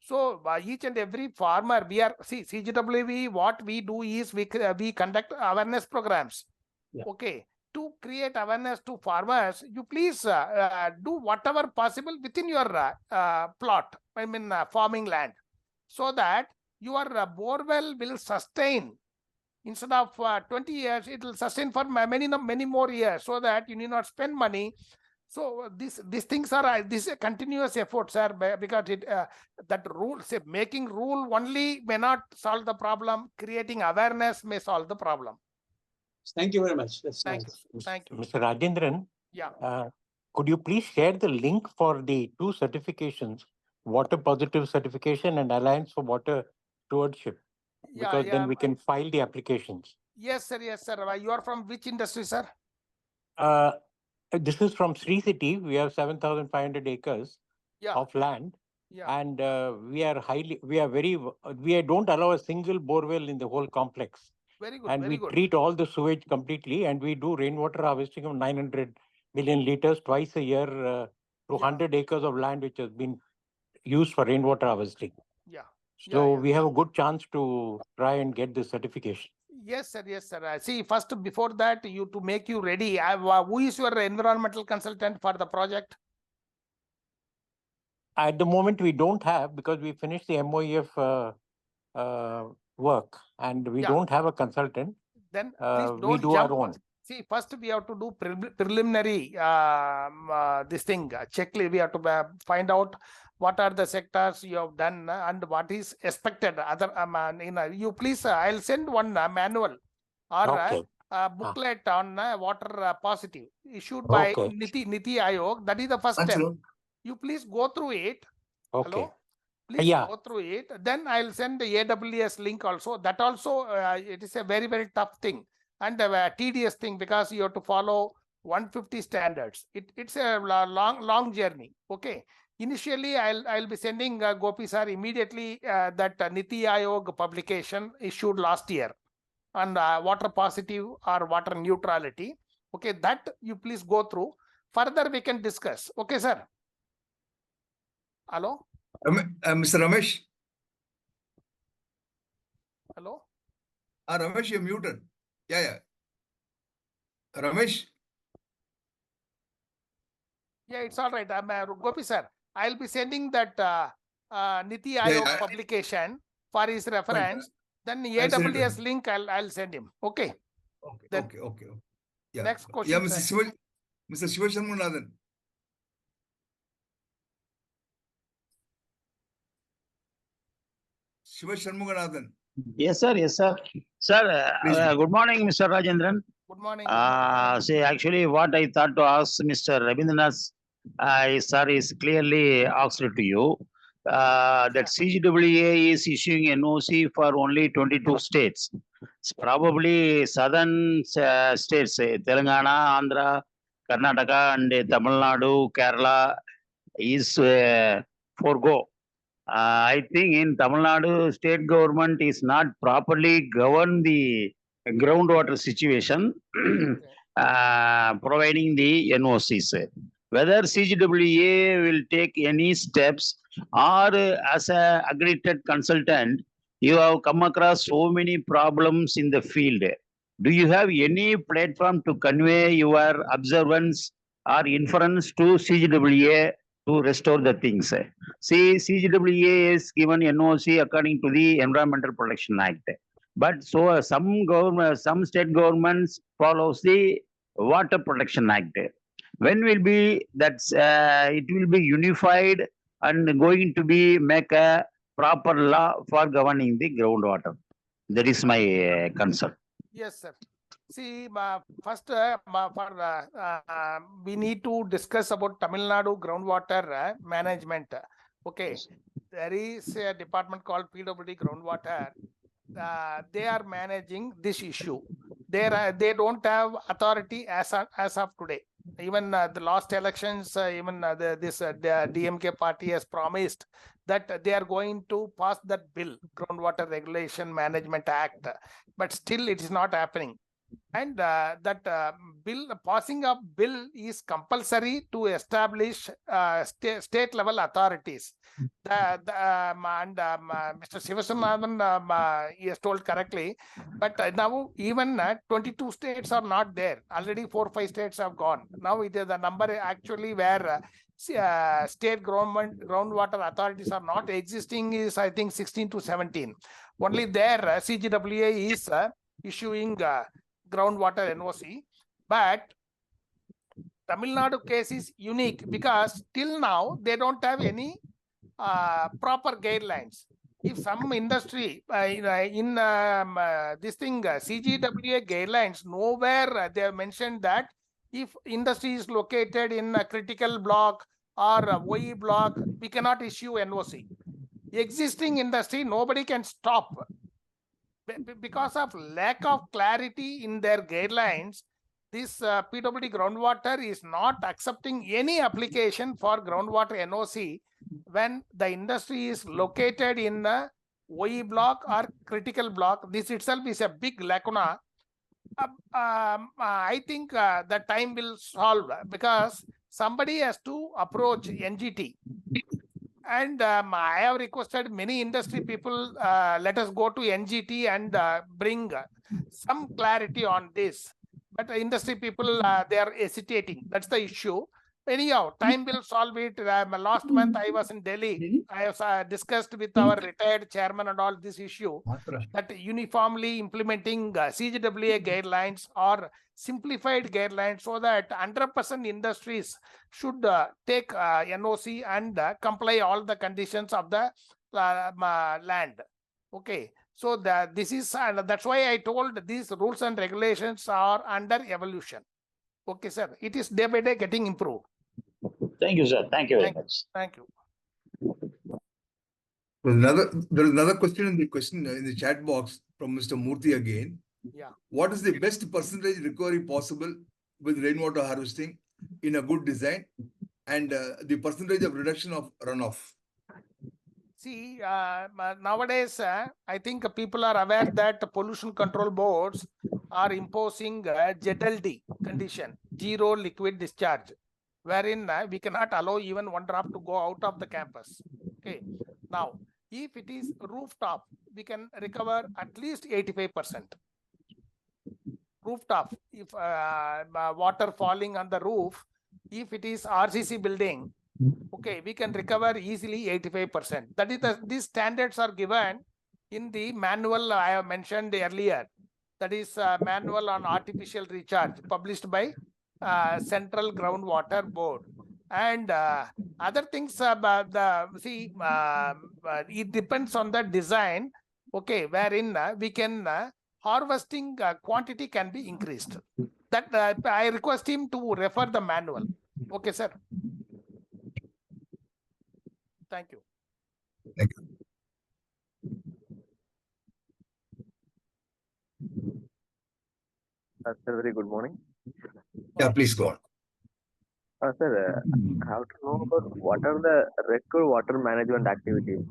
So each and every farmer, CGWB, what we do is we conduct awareness programs. Yeah. Okay. To create awareness to farmers, you please do whatever possible within your plot, farming land, so that your borewell will sustain. Instead of 20 years, it will sustain for many more years, so that you need not spend money. So these things are this is a continuous effort, sir, because that rule, making rule only may not solve the problem. Creating awareness may solve the problem. Thank you very much. That's Thank nice. you. Thank you. Mr. Rajendiran, Yeah. could you please share the link for the two certifications, Water Positive Certification and Alliance for Water Stewardship? Because then we can file the applications. Yes, sir. Yes, sir. You are from which industry, sir? This is from Sri City. We have 7,500 acres of land. Yeah. And we don't allow a single borewell in the whole complex. Very good. And very we good. treat all the sewage completely, and we do rainwater harvesting of 900 million liters twice a year to 100 acres of land which has been used for rainwater harvesting. Yeah. So we have a good chance to try and get this certification. Yes, sir. Yes, sir. See, first, before that, to make you ready, who is your environmental consultant for the project? At the moment, we don't have, because we finished the MOEF work, and we don't have a consultant. Then please don't we do jump. our own. See, first we have to do preliminary this thing checklist. We have to find out what are the sectors you have done and what is expected. Other you please, I'll send one manual or a booklet on water positive issued by Niti Aayog. That is the first step. You please go through it. Okay. Hello? Please go through it. Then I'll send the AWS link also. That also, it is a very, very tough thing and a tedious thing, because you have to follow 150 standards. It's a long journey. Okay. Initially, I'll be sending Gopi sir immediately that Niti Aayog publication issued last year on water positive or water neutrality. Okay, that you please go through. Further, we can discuss. Okay, sir. Hello? Mr. Ramesh? Hello? Ramesh, you're muted. Yeah. Ramesh? Yeah, it's all right. Gopi sir, I'll be sending that Niti Aayog publication for his reference. Then the AWS link I'll send him. Okay. Okay. Yeah. Next question. Yeah, Mr. Shiva Shanmunathan. Shiva Shanmunathan. Yes, sir. Yes, sir. Sir, good morning, Mr. Rajendiran. Good morning. See, actually, what I thought to ask Mr. Rabindranath, sir, is clearly asked to you. That CGWA is issuing NOC for only 22 states. It's probably southern states, Telangana, Andhra, Karnataka, and Tamil Nadu, Kerala is forego. I think in Tamil Nadu, state government is not properly govern the groundwater situation, providing the NOCs. Whether CGWA will take any steps or as a accredited consultant, you have come across so many problems in the field. Do you have any platform to convey your observance or inference to CGWA to restore the things? See, CGWA is given NOC according to the Environmental Protection Act. But so some government, some state governments follows the Water Protection Act. When will be that it will be unified and going to be make a proper law for governing the groundwater? That is my concern. Yes, sir. See, first, we need to discuss about Tamil Nadu groundwater management. Okay, there is a department called PWD groundwater. They are managing this issue. They don't have authority as of today. Even the last elections, even the DMK party has promised that they are going to pass that bill, Groundwater Regulation Management Act, but still it is not happening. And that passing of bill is compulsory to establish state level authorities. Mr. Sivasanathan he has told correctly, but now even 22 states are not there. Already 4 or 5 states have gone. Now it is the number actually where state government groundwater authorities are not existing is I think 16 to 17. Only there CGWA is issuing groundwater NOC, but Tamil Nadu case is unique because till now they don't have any proper guidelines. If some industry in this thing CGWA guidelines, nowhere they have mentioned that if industry is located in a critical block or a OE block, we cannot issue NOC. Existing industry, nobody can stop. Because of lack of clarity in their guidelines, this PWD groundwater is not accepting any application for groundwater NOC when the industry is located in the OE block or critical block. This itself is a big lacuna. I think the time will solve because somebody has to approach NGT. And I have requested many industry people, let us go to NGT and bring some clarity on this. But industry people, they are hesitating. That's the issue. Anyhow, time will solve it. Last month I was in Delhi. I have discussed with our retired chairman and all this issue that uniformly implementing CGWA guidelines or simplified guidelines so that 100% industries should take NOC and comply all the conditions of the land. Okay. So this is, that's why I told these rules and regulations are under evolution. Okay, sir. It is day by day getting improved. Thank you, sir. Thank you very much. Thank you. There is another question in the chat box from Mr. Murthy again. Yeah. What is the best percentage recovery possible with rainwater harvesting in a good design, and the percentage of reduction of runoff? See, nowadays, I think people are aware that pollution control boards are imposing ZLD condition, zero liquid discharge, wherein we cannot allow even one drop to go out of the campus. Okay. Now, if it is rooftop, we can recover at least 85%. Rooftop, if water falling on the roof, if it is RCC building, okay, we can recover easily 85%. That is these standards are given in the manual I have mentioned earlier. That is manual on artificial recharge published by Central Groundwater Board. And other things, it depends on the design, okay, wherein we can harvesting quantity can be increased. That I request him to refer the manual. Okay, sir. Thank you. Thank you. Sir, very good morning. Yeah, please go on. Sir, I have to know about what are the record water management activities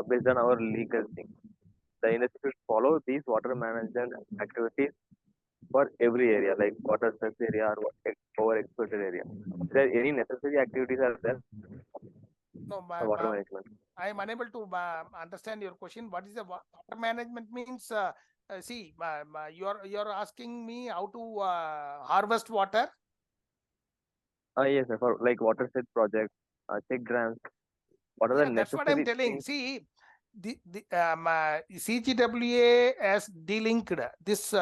based on our legal thing. The industry should follow these water management activities for every area, like water stress area or overexploited area. Is there any necessary activities are there No, for water management? I am unable to understand your question. What is the water management means? See, you're asking me how to harvest water. Yes, sir. For like water set projects, check grants. What are the That's what I'm necessary telling. things? See, the CGWA has delinked this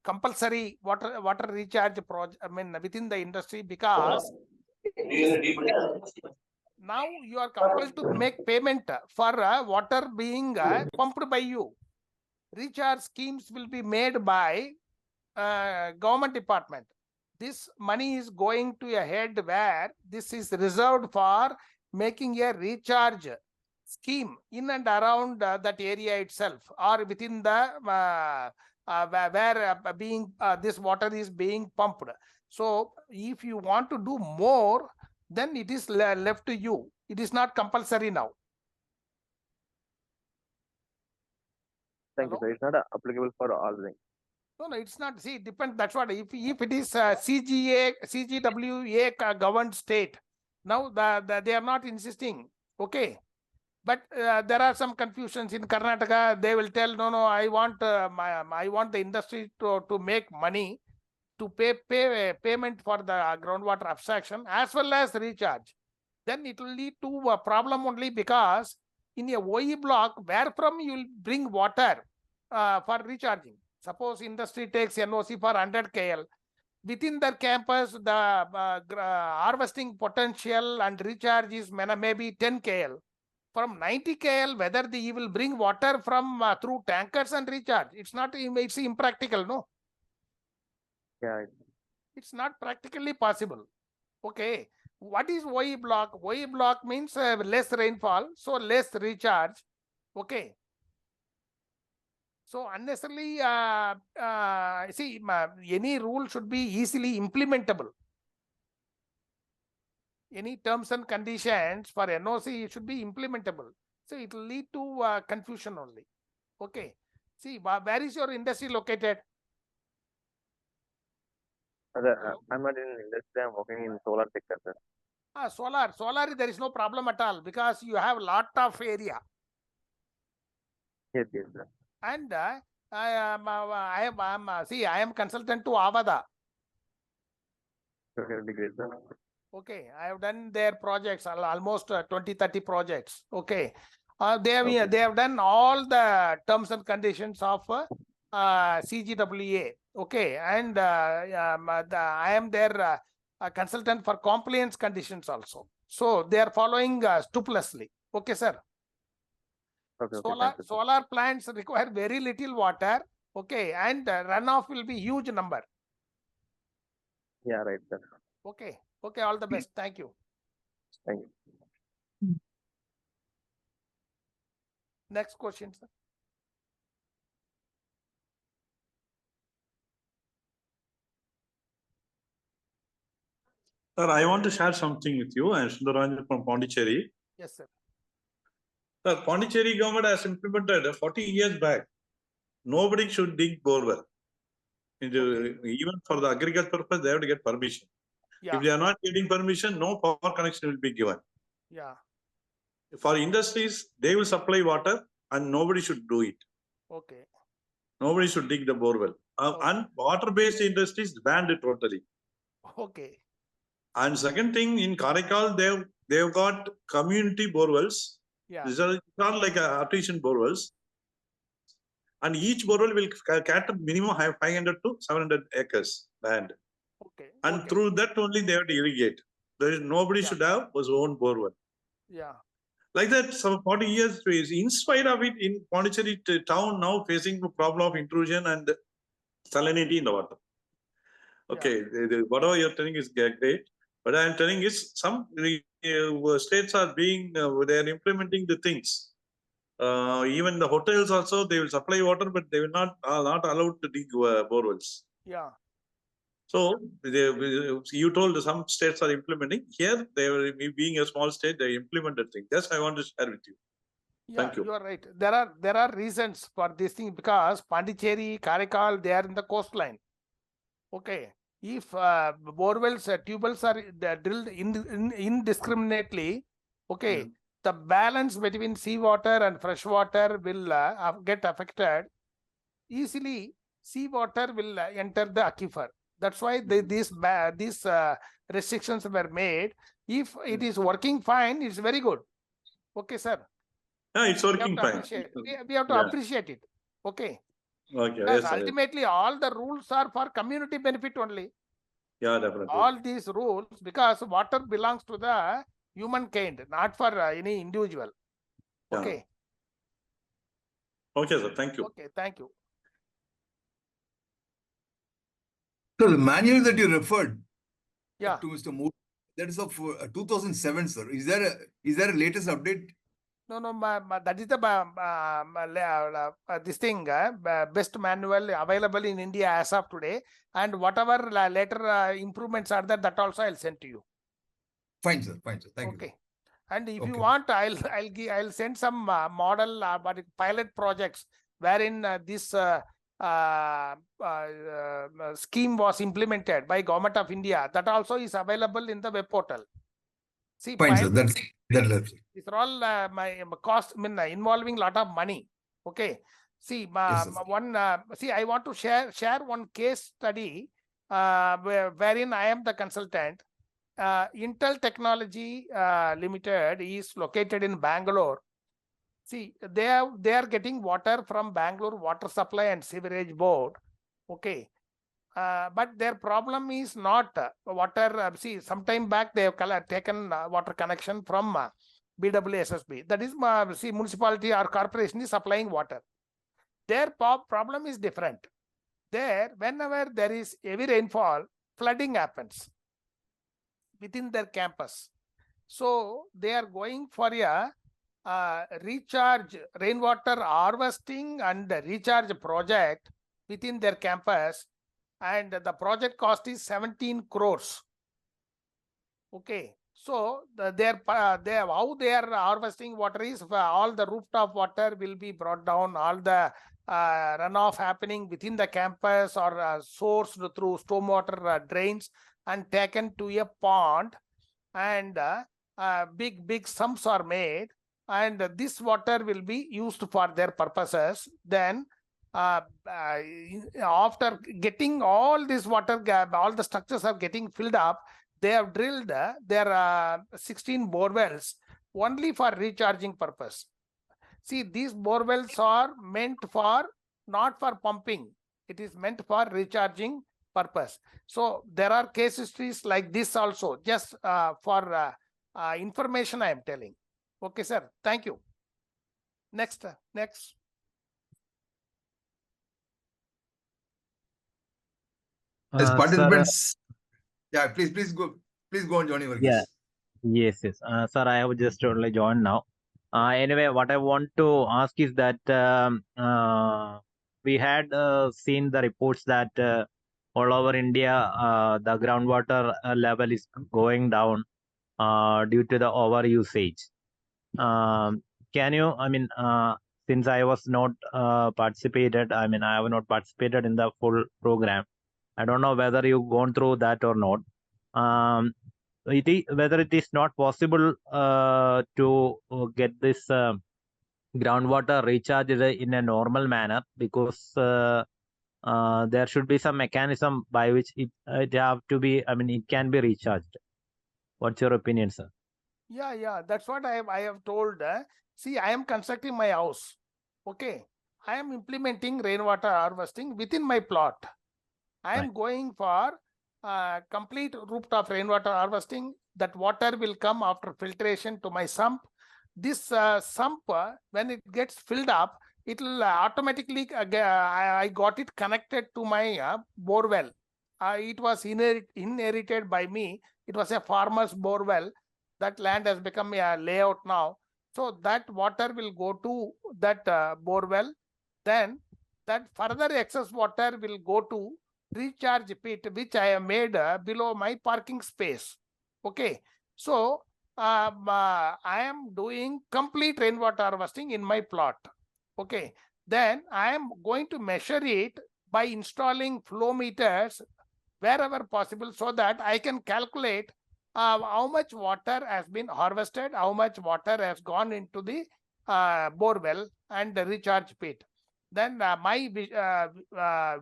compulsory water recharge project. I mean, within the industry, because now you are compelled to make payment for water being pumped by you. Recharge schemes will be made by government department. This money is going to a head where this is reserved for making a recharge scheme in and around that area itself, or within the where being this water is being pumped. So if you want to do more, then it is left to you. It is not compulsory now. Thank you, sir. It's not applicable for all things. No, it's not. See, it depends. That's what. If it is CGWA governed state, now they are not insisting. Okay, but there are some confusions in Karnataka. They will tell, no, I want I want the industry to make money to payment for the groundwater abstraction as well as recharge. Then it will lead to a problem only, because in a OE block, where from you will bring water for recharging. Suppose industry takes NOC for 100 KL. Within their campus, the harvesting potential and recharge is maybe 10 KL. From 90 KL, whether you will bring water from through tankers and recharge, it's impractical, no? Yeah. It's not practically possible. Okay. What is OE block? OE block means less rainfall, so less recharge. Okay. So unnecessarily, see, any rule should be easily implementable. Any terms and conditions for NOC should be implementable. So it will lead to confusion only. Okay. See, where is your industry located? I'm not in industry. I'm working in solar sector, sir. Solar, there is no problem at all, because you have lot of area. Yes, sir. And I am consultant to Avada. Okay, great, sir. Okay, I have done their projects, almost 20-30 projects. Okay, they have done all the terms and conditions of CGWA. Okay, and I am their consultant for compliance conditions also. So they are following scrupulously. Okay, sir. Okay, solar plants require very little water. Okay, and runoff will be huge number. Yeah, right, sir. Okay. Okay, all the best. Thank you. Thank you. Next question, sir. Sir, I want to share something with you. I am Sundaranjan from Pondicherry. Yes, sir. Sir, Pondicherry government has implemented 40 years back. Nobody should dig borewell. Even for the agriculture purpose, they have to get permission. Yeah. If they are not getting permission, no power connection will be given. Yeah. For industries, they will supply water and nobody should do it. Okay. Nobody should dig the borewell. And water-based industries banned totally. Okay. And second thing, in Karaikal, they've got community borewells. Yeah. These are not like artisan borewells. And each borewell will cater minimum 500 to 700 acres land. Okay. And through that only they have to irrigate. There is nobody should have his own borewell. Yeah. Like that, some 40 years, in spite of it, in Pondicherry town now facing the problem of intrusion and salinity in the water. Okay, whatever you're telling is great, but I'm telling is some states are being, they're implementing the things. Even the hotels also, they will supply water, but they will not, are not allowed to dig borewells. Yeah. So you told some states are implementing. Here, they were being a small state, they implemented things. That's I want to share with you. Yeah, Thank you. You are right. There are reasons for this thing because Pondicherry, Karaikal, they are in the coastline. Okay. If borewells, tubes are drilled indiscriminately, okay, the balance between seawater and fresh water will get affected. Easily, seawater will enter the aquifer. That's why these restrictions were made. If it is working fine, it's very good. Okay, sir. Yeah, it's working fine. We have to appreciate it. Okay. Okay. Because Yes, ultimately, all the rules are for community benefit only. Yeah, definitely. All these rules, because water belongs to the humankind, not for any individual. Okay. Okay, sir. Thank you. Okay, thank you. So the manual that you referred Yeah. to Mr. Moore, that is of 2007, sir. Is there a latest update? No, that is the this thing, best manual available in India as of today, and whatever later improvements are there, that also I'll send to you. Fine, sir. Fine, sir. Thank you. Okay. And if you Okay. want, I'll send some model pilot projects wherein this scheme was implemented by Government of India. That also is available in the web portal. See, Fine, sir. That helps. these are all my cost, involving lot of money. Okay. See, Yes, sir. I want to share one case study wherein I am the consultant. Intel Technology Limited is located in Bangalore. See, they are getting water from Bangalore Water Supply and Sewerage Board. Okay. But their problem is not water. See, sometime back they have taken water connection from BWSSB. That is, municipality or corporation is supplying water. Their problem is different. There, whenever there is heavy rainfall, flooding happens within their campus. So they are going for a recharge, rainwater harvesting and recharge project within their campus. And the project cost is 17 crores. Okay. So how they are harvesting water is all the rooftop water will be brought down, all the runoff happening within the campus or sourced through stormwater drains and taken to a pond, and big sumps are made, and this water will be used for their purposes. Then after getting all this water, all the structures are getting filled up, they have drilled their 16 borewells only for recharging purpose. See, these borewells are meant for, not for pumping. It is meant for recharging purpose. So there are case histories like this also, just for information I am telling. Okay, sir. Thank you. Next. As participants, yeah, please go on, Johnny Varghese. Yeah. Yes. Sir, I have just only joined now. Anyway, what I want to ask is that we had seen the reports that all over India, the groundwater level is going down due to the over usage. Can you, since I was not participated, I have not participated in the full program. I don't know whether you've gone through that or not. Whether it is not possible to get this groundwater recharged in a normal manner, because there should be some mechanism by which it have to be, it can be recharged. What's your opinion, sir? Yeah, that's what I have told. See, I am constructing my house. Okay, I am implementing rainwater harvesting within my plot. I am going for complete rooftop rainwater harvesting. That water will come after filtration to my sump, this sump, when it gets filled up, it will automatically, I got it connected to my bore well. It was inherited by me. It was a farmer's bore well. That land has become a layout now. So that water will go to that bore well. Then that further excess water will go to recharge pit, which I have made below my parking space. Okay. So I am doing complete rainwater harvesting in my plot. Okay. Then I am going to measure it by installing flow meters wherever possible, so that I can calculate how much water has been harvested, how much water has gone into the bore well and the recharge pit. Then my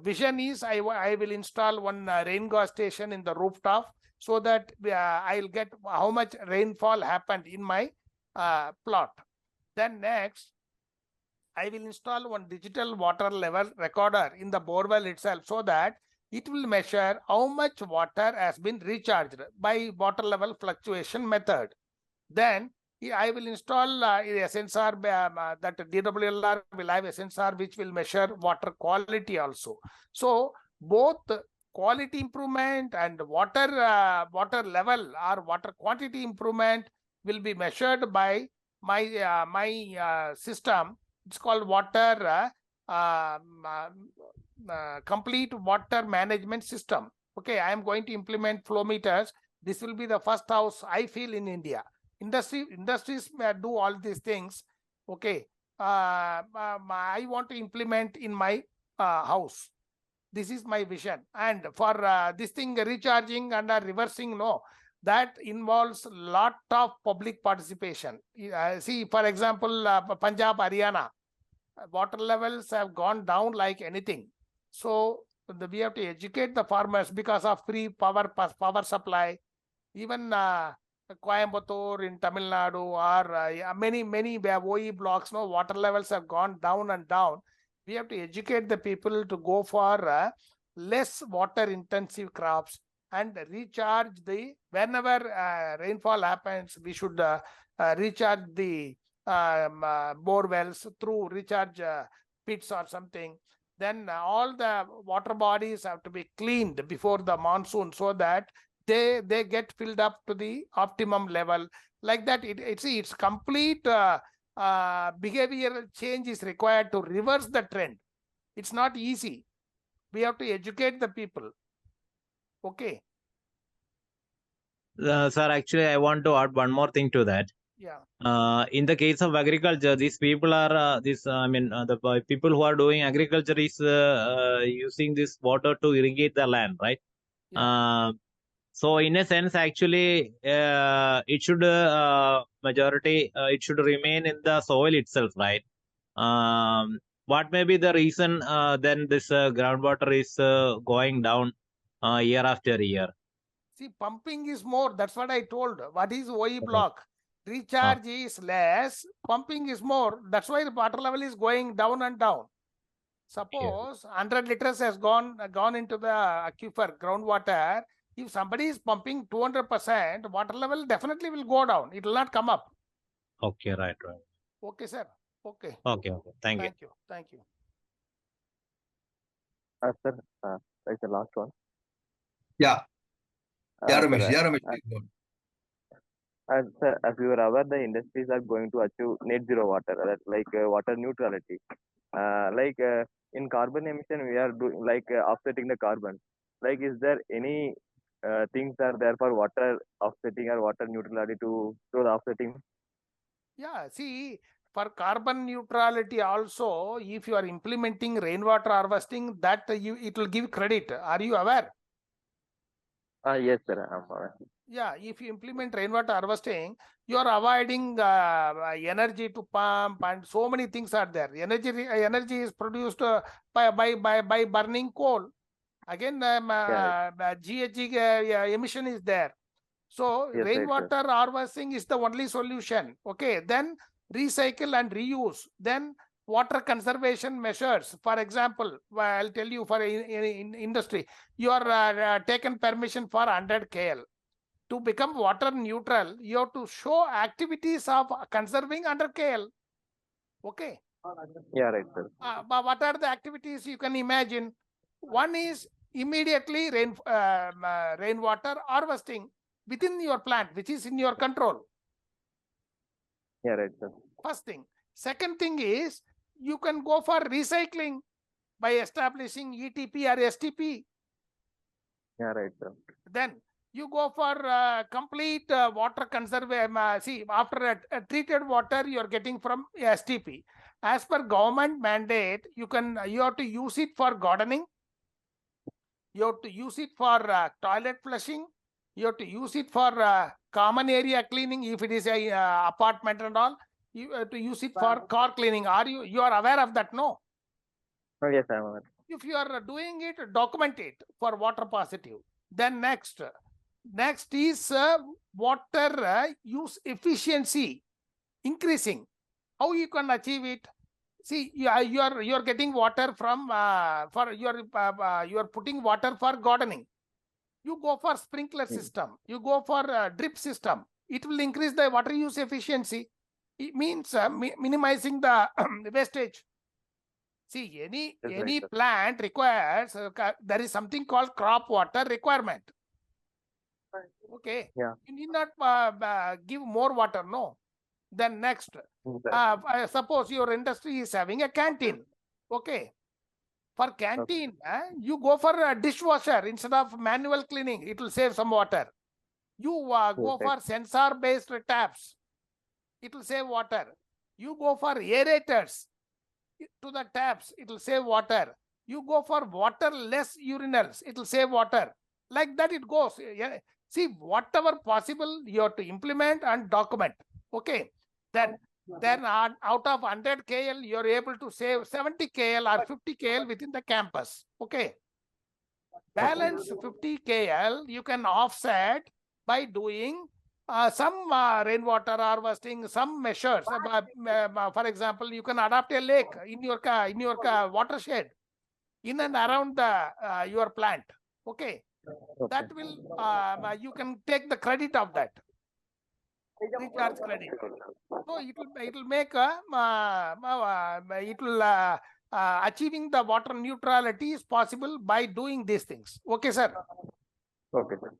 vision is I will install one rain gauge station in the rooftop, so that I'll get how much rainfall happened in my plot. Then next, I will install one digital water level recorder in the borewell itself, so that it will measure how much water has been recharged by water level fluctuation method. Then I will install a sensor, that DWLR will have a sensor which will measure water quality also. So both quality improvement and water level or water quantity improvement will be measured by my system. It's called water complete water management system. Okay, I am going to implement flow meters. This will be the first house, I feel, in India. Industries do all these things. Okay, I want to implement in my house. This is my vision. And for this thing, recharging and reversing, no, that involves a lot of public participation. See, for example, Punjab, Haryana, water levels have gone down like anything. So we have to educate the farmers because of free power supply. Even Coimbatore in Tamil Nadu, or many OE blocks, no, water levels have gone down and down. We have to educate the people to go for less water intensive crops and recharge whenever rainfall happens, we should recharge the bore wells through recharge pits or something. Then all the water bodies have to be cleaned before the monsoon, so that they get filled up to the optimum level. Like that, it's complete behavioral change is required to reverse the trend. It's not easy. We have to educate the people. Okay. Sir, actually, I want to add one more thing to that. Yeah. In the case of agriculture, these people are the people who are doing agriculture is using this water to irrigate the land, right? Yeah. So in a sense, actually, it should majority it should remain in the soil itself, right? What may be the reason then this groundwater is going down year after year? See, pumping is more. That's what I told. What is OE block? Recharge is less, pumping is more. That's why the water level is going down and down. Suppose 100 liters has gone into the aquifer, groundwater. If somebody is pumping 200%, water level definitely will go down. It will not come up. Okay, right. Okay, sir. Okay. Okay. Thank you. Thank you. Sir, like the last one. Yeah. Yeah, Ramesh. Sir, Yeah, Ramesh. please go on. sir, as you are aware, the industries are going to achieve net zero water, water neutrality. In carbon emission, we are doing offsetting the carbon. Like, is there any things are there for water offsetting or water neutrality to do the offsetting? Yeah, see, for carbon neutrality also, if you are implementing rainwater harvesting, that it will give credit. Are you aware? Yes, sir. I'm aware. Yeah, if you implement rainwater harvesting, you are avoiding energy to pump, and so many things are there. Energy is produced by burning coal. Again, GHG emission is there. So Yes, rainwater right, harvesting is the only solution. Okay, then recycle and reuse. Then water conservation measures. For example, I'll tell you, for in industry, you are taken permission for 100 KL. to become water neutral, you have to show activities of conserving under KL. Okay. Yeah, right, sir. But what are the activities you can imagine? One is immediately rainwater harvesting within your plant, which is in your control. Yeah, right, sir. First thing. Second thing is you can go for recycling by establishing ETP or STP. Yeah, right, sir. Then you go for complete water conservation. See, after a treated water you are getting from STP. As per government mandate, you have to use it for gardening. You have to use it for toilet flushing. You have to use it for common area cleaning if it is a apartment and all. You have to use it for car cleaning. You are aware of that? No. Oh, yes, I am aware. If you are doing it, document it for water positive. Then next is water use efficiency increasing. How you can achieve it? See, you are getting water from you are putting water for gardening. You go for sprinkler system. You go for drip system. It will increase the water use efficiency. It means minimizing the wastage. See, any plant requires there is something called crop water requirement. Okay. Yeah. You need not give more water. No. Then next, suppose your industry is having a canteen. Okay. For canteen, you go for a dishwasher instead of manual cleaning. It will save some water. You go for sensor-based taps. It will save water. You go for aerators to the taps. It will save water. You go for waterless urinals. It will save water. Like that it goes. See, whatever possible, you have to implement and document. Okay. Then out of 100 KL, you're able to save 70 KL or 50 KL within the campus. Okay. Balance 50 KL, you can offset by doing some rainwater harvesting, some measures. For example, you can adopt a lake in your watershed, in and around your plant. Okay. That will, you can take the credit of that. Recharge credit. So it will make achieving the water neutrality is possible by doing these things. Okay, sir. Okay, sir.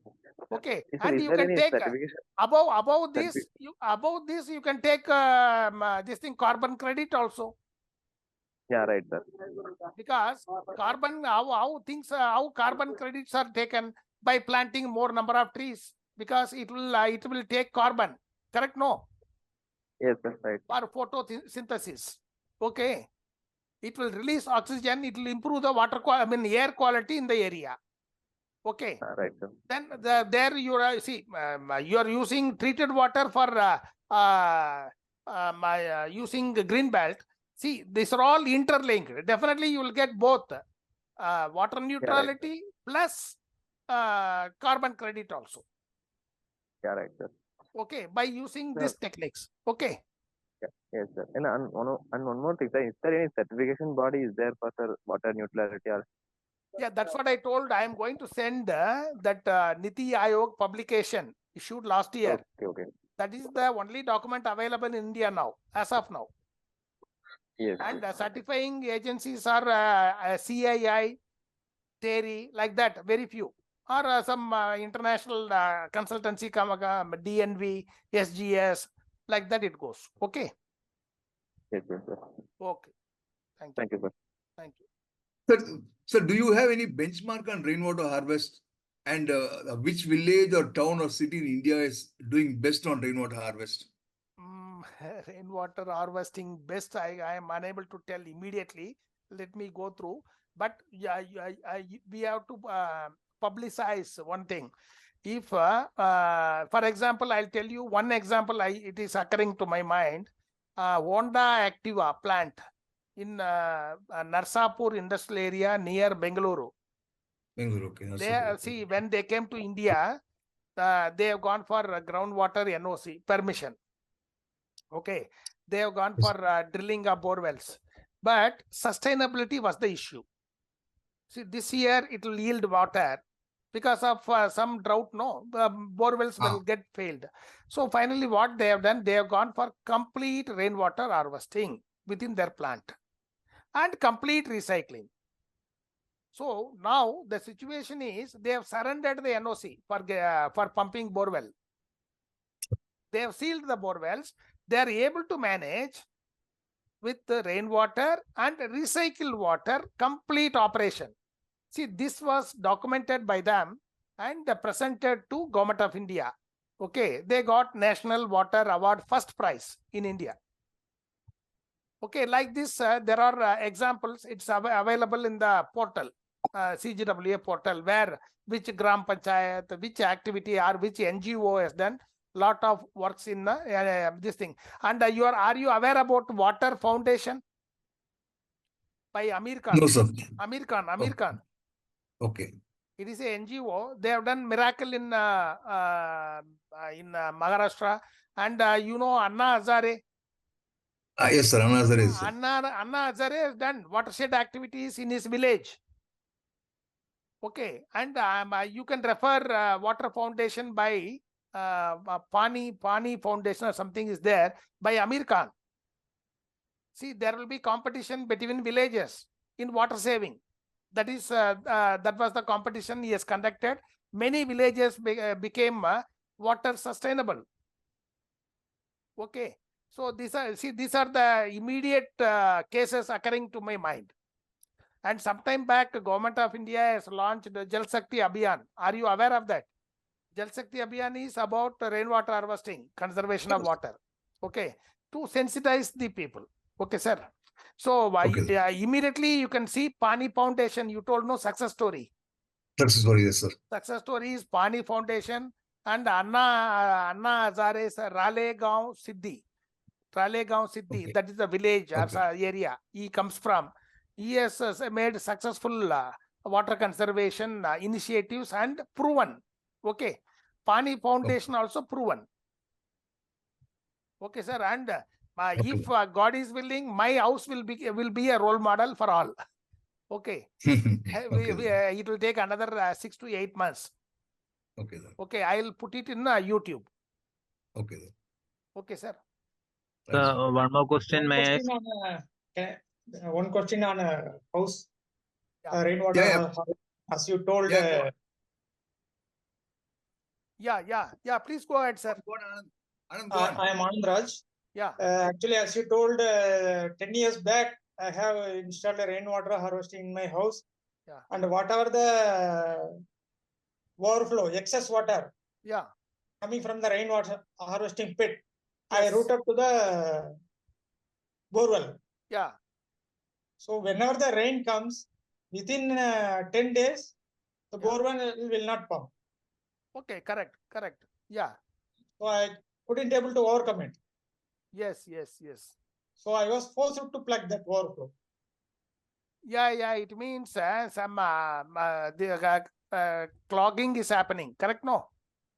Okay, Sir, and is you there can any take certification? above this. You can take this thing carbon credit also. Yeah, right, sir. Because carbon how carbon credits are taken by planting more number of trees, because it will take carbon. Correct? No. Yes, sir, right. For photosynthesis. Okay. It will release oxygen. It will improve the air quality in the area. Okay. Right, sir. Then there you are, you are using treated water for using green belt. See, these are all interlinked. Definitely you will get both water neutrality plus carbon credit also. Yeah, right, sir. Okay, by using these techniques. Okay. Yeah, yes, sir. And one more thing, sir. Is there any certification body is there for water neutrality? Or... Yeah, that's what I told. I am going to send that Niti Aayog publication issued last year. Okay. That is the only document available in India now, as of now. Yes. And certifying agencies are CII, TERI, like that, very few. Or some international consultancy, DNV, SGS, like that it goes. Okay. Yes, sir. Okay. Thank you. Thank you, sir. Thank you. Sir, do you have any benchmark on rainwater harvest, and which village or town or city in India is doing best on rainwater harvest? Rainwater harvesting best, I am unable to tell immediately. Let me go through. But yeah, we have to publicize one thing. If, for example, I'll tell you one example. It is occurring to my mind. Honda Activa plant in Narsapur industrial area near Bengaluru. Okay. When they came to India, they have gone for groundwater NOC permission. Okay, they have gone for drilling of bore wells, but sustainability was the issue. See, this year it will yield water, because of some drought, no, bore wells will get failed. So finally what they have done, they have gone for complete rainwater harvesting within their plant and complete recycling. So now the situation is they have surrendered the NOC for pumping bore well. They have sealed the bore wells. They are able to manage with the rainwater and recycled water complete operation. See, this was documented by them and presented to Government of India. Okay, they got National Water Award first prize in India. Okay, like this, there are examples. It's available in the portal, CGWA portal, where which Gram Panchayat, which activity or which NGO has done lot of works in this thing. And are you aware about Water Foundation by Amir Khan? No, sir. Amir Khan. Okay. It is a NGO. They have done miracle in Maharashtra. And you know Anna Hazare. Yes, sir. Anna Hazare, sir. Anna Hazare has done watershed activities in his village. Okay, and you can refer Water Foundation by Pani Foundation or something is there by Amir Khan. See, there will be competition between villages in water saving. That is that was the competition he has conducted. Many villages became water sustainable. Okay, so these are the immediate cases occurring to my mind. And sometime back, Government of India has launched the Jal Shakti Abhiyan. Are you aware of that? Jal Shakti Abhiyan is about rainwater harvesting, conservation of water. Okay, to sensitize the people. Okay, sir. So immediately you can see Pani Foundation. You told no success story. Success story, yes, sir. Success story is Pani Foundation and Anna Hazare's Ralegaon Siddhi. Okay. That is the village or area he comes from. He has made successful water conservation initiatives and proven. Okay, Pani Foundation also proven. Okay, sir, and if God is willing, my house will be a role model for all. Okay, it will take another 6 to 8 months. Okay, sir. Okay, I will put it in YouTube. Okay, sir. Okay, sir. One more question, may I? One question on house rainwater. As you told. Please go ahead, sir. I am Anand Raj. Yeah. Actually, as you told, 10 years back, I have installed a rainwater harvesting in my house. Yeah. And whatever the overflow, excess water, coming from the rainwater harvesting pit, I route up to the borewell. Yeah. So whenever the rain comes, within 10 days, the borewell will not pump. Okay, correct. Yeah. So I couldn't able to overcome it. Yes. So I was forced to plug that overflow. Yeah. It means some clogging is happening. Correct? No.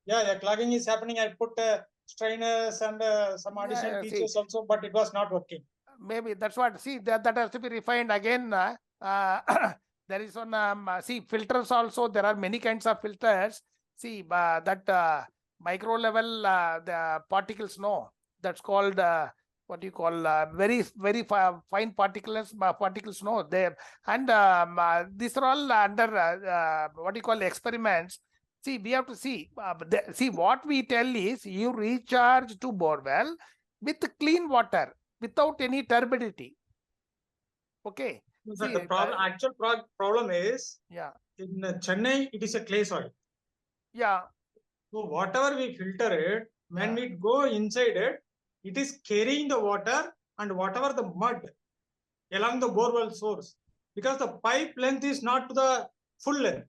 Yeah. Clogging is happening. I put strainers and some additional features also, but it was not working. Maybe that's what. See, that has to be refined again. There is one. See, filters also. There are many kinds of filters. See, that micro level the particles. No, that's called what do you call very fine particles. No, there and these are all under what do you call experiments. See, we have to see. See, what we tell is you recharge to borewell with clean water without any turbidity. Okay. So the actual problem is in Chennai it is a clay soil. Yeah. So whatever we filter it, when we go inside it, it is carrying the water and whatever the mud along the borewell source, because the pipe length is not to the full length.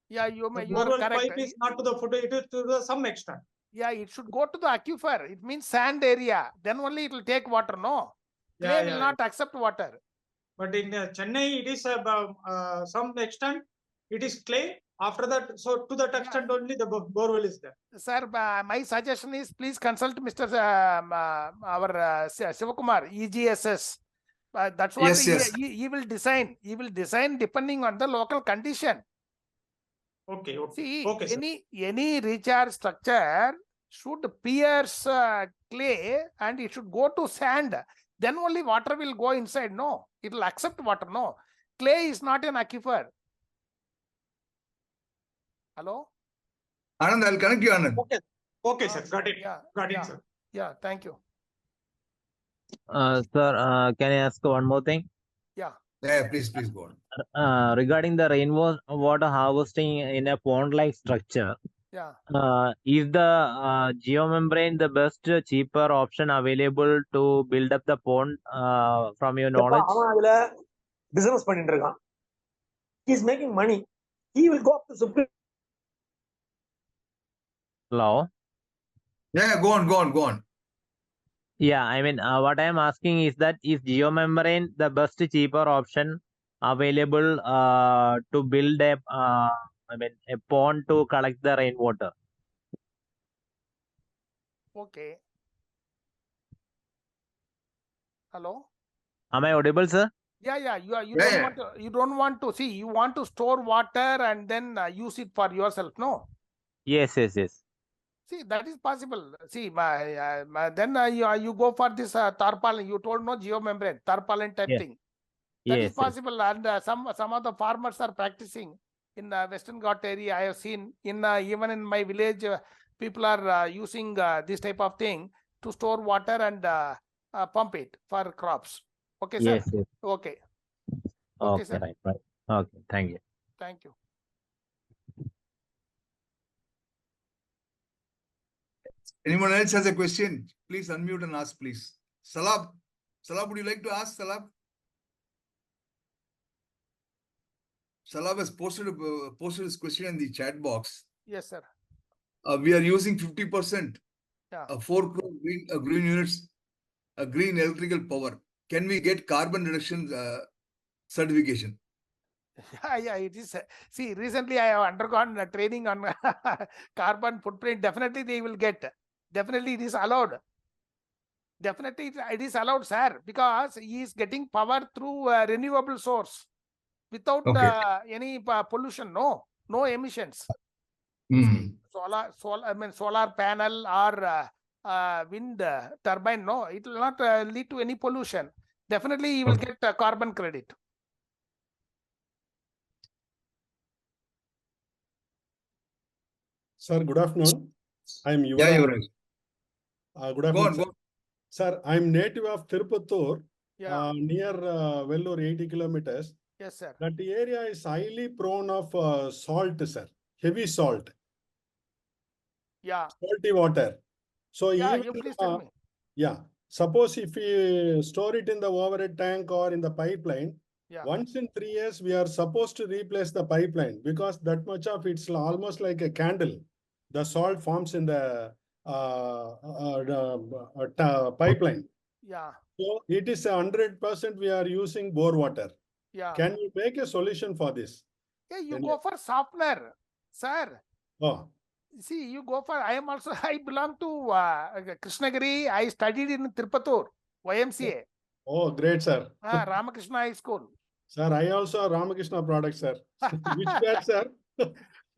Yeah, you are correct. Pipe is not to the full, it is to some extent. Yeah, it should go to the aquifer. It means sand area. Then only it will take water. No, clay will not accept water. But in Chennai, it is some extent. It is clay. After that, so to that extent only the borewell is there. Sir, my suggestion is please consult Mr. Our Sivakumar, EGSS. That's what he will design. He will design depending on the local condition. Okay, okay. See, Okay, sir. any recharge structure should pierce clay and it should go to sand. Then only water will go inside. No, it will accept water. No, clay is not an aquifer. Hello? Anand, I'll connect you, Anand. Okay. Okay, sir. Got it. Yeah, Got yeah, it, sir. yeah. Thank you. Sir, can I ask one more thing? Yeah. Yeah, please go on. Regarding the rainwater harvesting in a pond-like structure, Yeah. is the geomembrane the best, cheaper option available to build up the pond from your knowledge? Business பண்ணிட்டு இருக்கான். He is making money. He will go up to Supreme. Hello? Yeah, go on. Yeah, I mean, what I am asking is that is geomembrane the best, cheaper option available to build a a pond to collect the rainwater? Okay. Hello? Am I audible, sir? Yeah. You Yeah, don't yeah. want to. You don't want to see. You want to store water and then use it for yourself. No. Yes. See, that is possible. See, then you go for this tarpaulin. You told no geomembrane, tarpaulin type Yes. thing. That is Yes. possible, and some of the farmers are practicing in the Western Ghat area. I have seen even in my village, people are using this type of thing to store water and pump it for crops. Okay, sir. Yes. Okay, Okay, sir. right. Okay, thank you. Thank you. Anyone else has a question? Please unmute and ask, please. Salab, would you like to ask, Salab? Salab has posted his question in the chat box. Yes, sir. We are using 50%. Yeah. 4 crore green units, green electrical power. Can we get carbon reduction certification? Yeah, it is. See, recently I have undergone training on carbon footprint. Definitely they will get. Definitely it is allowed. Definitely it is allowed, sir, because he is getting power through a renewable source without any pollution. No emissions. See, solar panel or wind turbine. No, it will not lead to any pollution. Definitely he will get carbon credit. Sir, good afternoon. I am Yeah, you're right. Good afternoon, Go on. Sir, I am native of Tirupattur, Yeah. near Vellore, 80 kilometers. Yes, sir. That area is highly prone of salt, sir. Heavy salt. Yeah. Salty water. So Yeah, even, you please tell me. Yeah. Suppose if we store it in the overhead tank or in the pipeline, Yeah. once in 3 years, we are supposed to replace the pipeline because that much of it's almost like a candle. The salt forms in the pipeline. Yeah. So it is 100% we are using bore water. Yeah. Can you make a solution for this? Yeah, you go for softener, sir. Oh. See, you go for, I belong to Krishnagiri. I studied in Tirupattur, YMCA. Oh, great, sir. Ramakrishna High School. Sir, I also have Ramakrishna product, sir. Which batch, sir?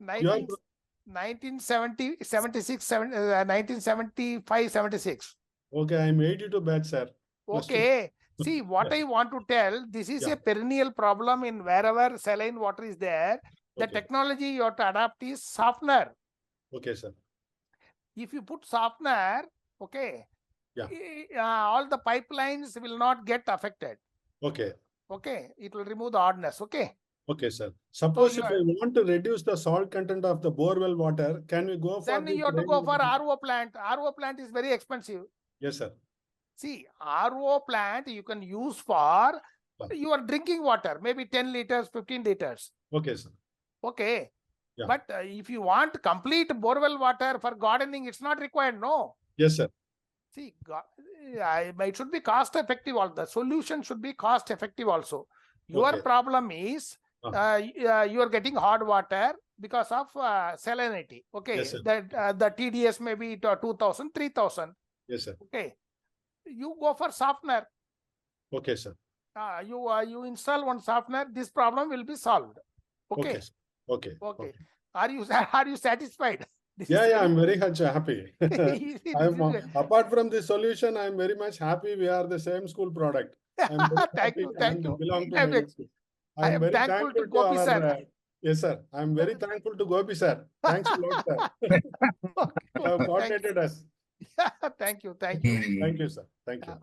1975, 76. Okay, I'm 82 batch, sir. Okay. See, what I want to tell, this is a perennial problem in wherever saline water is there. The technology you have to adapt is softener. Okay, sir. If you put softener, okay, all the pipelines will not get affected. Okay. Okay, it will remove the oddness. Okay. Okay, sir. Suppose if I want to reduce the salt content of the borewell water, can we go for then you have to go for RO plant. RO plant is very expensive. Yes, sir. See, RO plant you can use for your drinking water, maybe 10 liters, 15 liters. Okay, sir. Okay. Yeah. But if you want complete borewell water for gardening, it's not required, no? Yes, sir. See, it should be cost effective. The solution should be cost effective also. Your problem is you are getting hard water because of salinity. Okay. Yes, sir. The TDS may be 2,000, 3,000. Yes, sir. Okay. You go for softener. Okay, sir. You install one softener, this problem will be solved. Okay. Okay. Okay. Are you satisfied? This is Yeah, I'm very much happy. This is- Apart from this solution, I'm very much happy we are the same school product. I'm very Thank happy you, thank and you. belong to I am, middle school. I I'm am very thankful to thankful to Gopi our, sir. yes, sir. I'm very thankful to Gopi sir. Thanks a lot, sir. Okay, You have thank coordinated us. thank you, thank you. Thank you, sir. Thank you.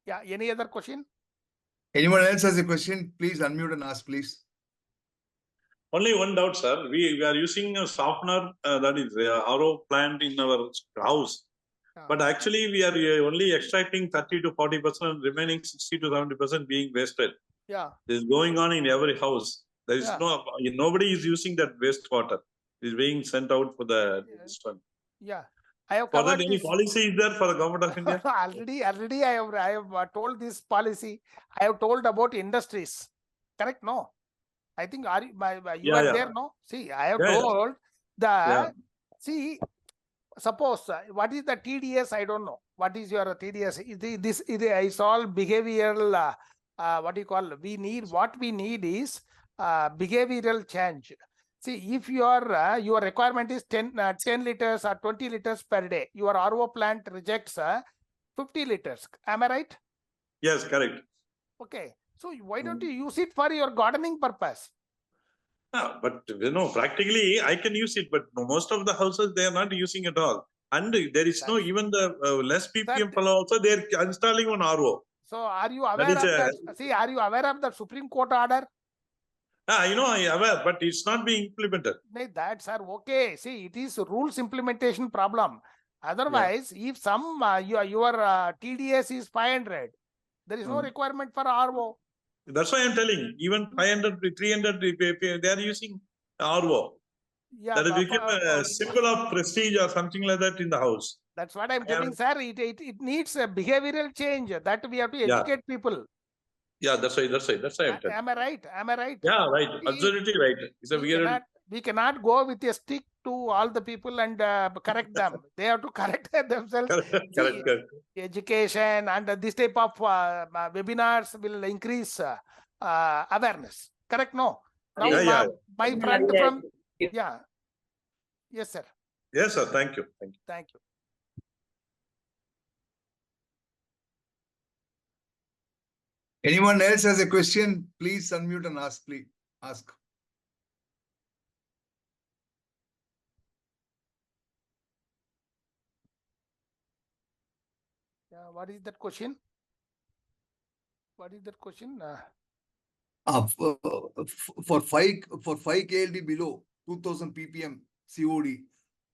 Yeah, any other question? Anyone else has a question? Please unmute and ask, please. Only one doubt, sir. We are using a softener that is RO plant in our house. But actually, we are only extracting 30 to 40%, remaining 60 to 70% being wasted. Yeah. This is going on in every house. There is nobody is using that wastewater. It is being sent out for the this one. Yeah. I have For that, covered any this. policy is there for the government of India? already I have told this policy. I have told about industries. Correct? No. I think you are there, no? See, I have told see, suppose what is the TDS? I don't know. What is your TDS? This is all behavioral. What do you call? What we need is behavioral change. See, if your requirement is 10 liters or 20 liters per day, your RO plant rejects 50 liters. Am I right? Yes, correct. Okay. So why don't you use it for your gardening purpose? But practically I can use it, but most of the houses they are not using at all. And there is no even the less ppm fellow also they are installing on RO. So are you aware of that? See, are you aware of the Supreme Court order? I know, I am aware, but it's not being implemented. That's okay. See, it is rules implementation problem. Otherwise, if some your TDS is 500, there is no requirement for RO. That's why I'm telling. Even 500, 300, they are using RO. Yeah, that has become a symbol of prestige or something like that in the house. That's what I'm telling, sir. It needs a behavioral change that we have to educate people. Yeah, that's right. Am I right? Am I right? Yeah, right. Absolutely right. It's a we cannot go with a stick to all the people and correct them. They have to correct themselves. Correct. Education and this type of webinars will increase awareness. Correct? No. Now, my friend from yes, sir. Yes, sir. Thank you. Thank you. Anyone else has a question? Please unmute and ask. Please ask. What is that question? What is that question? For 5 KLD below 2000 ppm COD,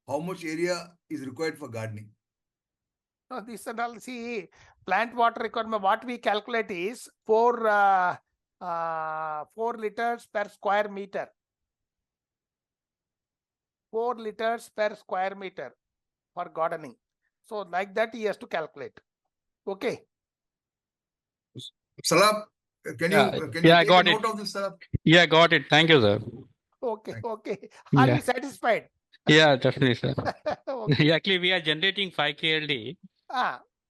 how much area is required for gardening? No, this and all. See, plant water requirement. What we calculate is 4 liters per square meter. 4 liters per square meter for gardening. So like that he has to calculate. Okay. Salab, can you take a note of this, Salab? Yeah, got it. Thank you, sir. Okay. Are you satisfied? Yeah, definitely, sir. Okay. Actually, we are generating 5 KLD.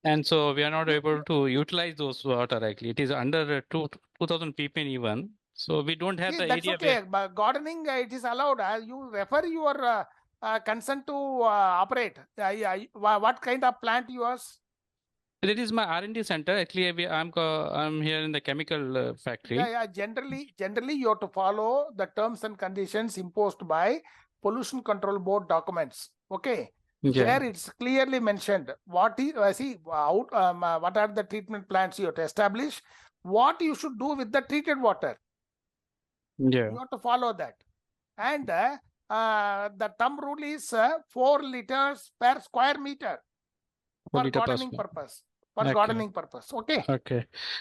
And so we are not able to utilize those water actually. It is under 2000 ppm even. So we don't have the that's area. Okay. But gardening, it is allowed. You refer your consent to operate. What kind of plant you use? It is my R&D center. Actually, I'm here in the chemical factory. Yeah. Generally, you have to follow the terms and conditions imposed by Pollution Control Board documents. Okay. Yeah. There it's clearly mentioned what is what are the treatment plants you have to establish, what you should do with the treated water. Yeah. You have to follow that. And the thumb rule is 4 liters per square meter for gardening purpose. Gardening purpose. Okay.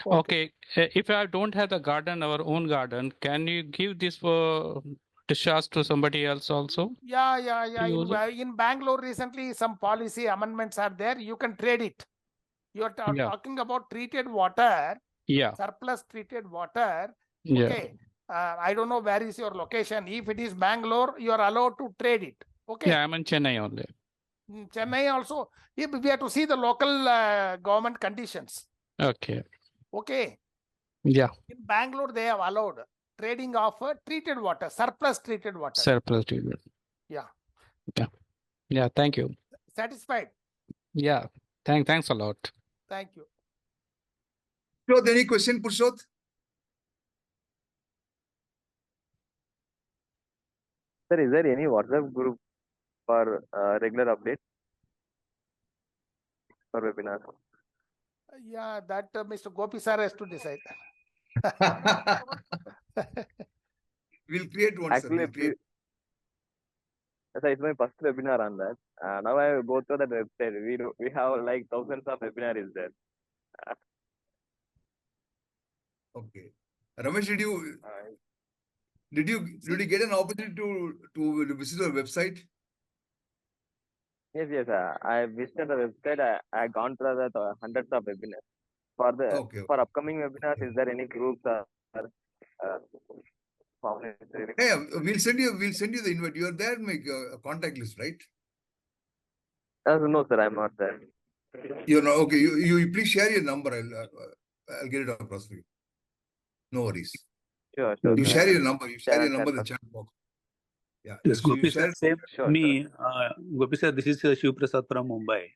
Okay. If I don't have the garden, our own garden, can you give this for discharge to somebody else also? Yeah. In Bangalore recently, some policy amendments are there. You can trade it. You are talking about treated water. Yeah. Surplus treated water. Okay. I don't know where is your location. If it is Bangalore, you are allowed to trade it. Okay. Yeah, I'm in Chennai only. Chennai also. We have to see the local government conditions. Okay. Okay. Yeah. In Bangalore, they have allowed trading of treated water, surplus treated water. Surplus treated. Yeah. Yeah. Yeah. Thank you. Satisfied? Yeah. Thanks a lot. Thank you. Purushot, any question, Purushot? Sir, is there any WhatsApp group for regular updates for webinars? Yeah, that Mr. Gopi sir has to decide. We'll create one, sir. Actually, We'll create. sir, it's my first webinar on that. Now I go to that website. We have like thousands of webinars there. Okay. Ramesh, did you get an opportunity to visit our website? Yes, yes. I visited the website. I gone through the hundreds of webinars. For upcoming webinars, is there any groups Hey, we'll send you the invite. You are there, make a contact list, right? No, sir, I'm not there. You're not okay. You please share your number. I'll get it across for you. No worries. Sure. You share your number. You share Yeah, your number in the sure. chat box. Yeah. Yes, you Gopi share sir, save Sure, me. Gopi sir, this is Shiv Prasad from Mumbai.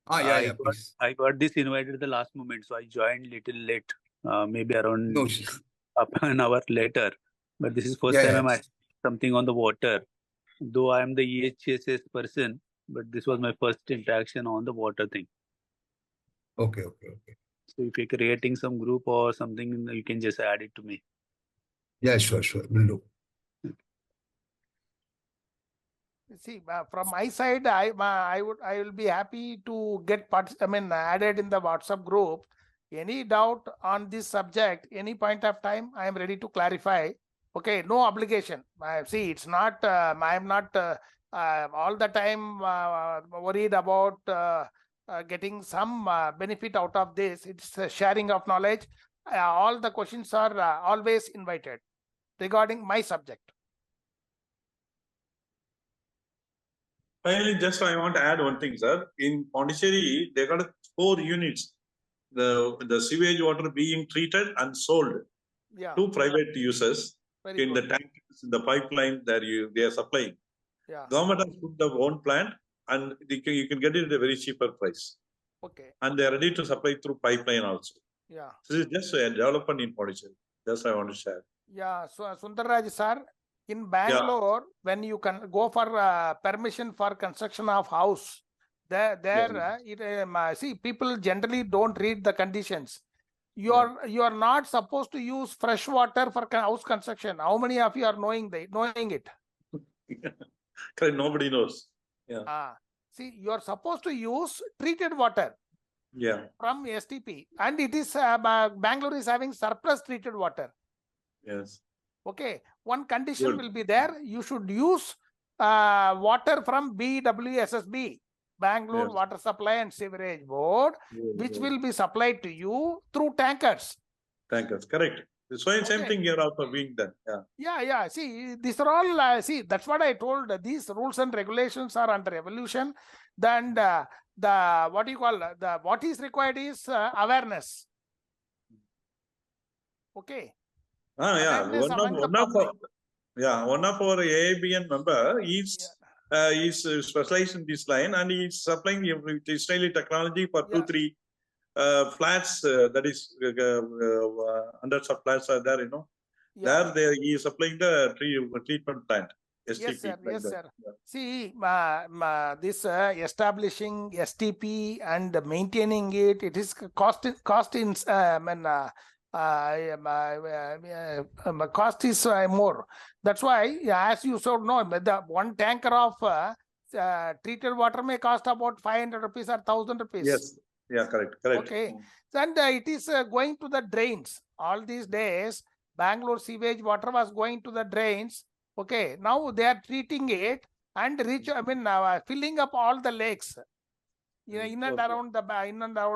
Please. I got this invited at the last moment, so I joined little late, maybe around No. up an hour later. But this is first time I'm asking something on the water. Though I am the EHSS person, but this was my first interaction on the water thing. Okay. So if you're creating some group or something, you can just add it to me. Yeah, sure. Will do. See, from my side, I will be happy to get added in the WhatsApp group. Any doubt on this subject, any point of time, I am ready to clarify. Okay, no obligation. See, it's not. I am not all the time worried about getting some benefit out of this. It's a sharing of knowledge. All the questions are always invited regarding my subject. Finally, just I want to add one thing, sir. In Pondicherry, they got 4 units. The sewage water being treated and sold to private users in the tankers, in the pipeline that they are supplying. Yeah. Government has put their own plant and you can get it at a very cheaper price. Okay. And they are ready to supply through pipeline also. Yeah. This is just a development in Pondicherry. That's what I want to share. Yeah. So Sundarraj sir, in Bangalore, when you can go for permission for construction of house, see, people generally don't read the conditions. You are not supposed to use fresh water for house construction. How many of you are knowing it? Correct. Nobody knows. Yeah. See, you are supposed to use treated water. Yeah. From STP, and it is Bangalore is having surplus treated water. Yes. Okay. One condition will be there. You should use water from BWSSB, Bangalore Water Supply and Sewerage Board, which will be supplied to you through tankers. Tankers, correct. So same thing here also being done. Yeah. See, these are all. See, that's what I told. These rules and regulations are under evolution. Then what is required is awareness. Okay. One of our AABN member is specialized in this line, and he's supplying Israeli technology for 2-3 flats. That is hundreds of flats are there. There he is supplying the treatment plant. STP, yes, sir. See, this establishing STP and maintaining it is cost is more. That's why, as you should know, the one tanker of treated water may cost about 500 rupees or 1,000 rupees. Yes. Yeah, correct. Okay. And it is going to the drains. All these days, Bangalore sewage water was going to the drains. Okay. Now they are treating it and filling up all the lakes in and around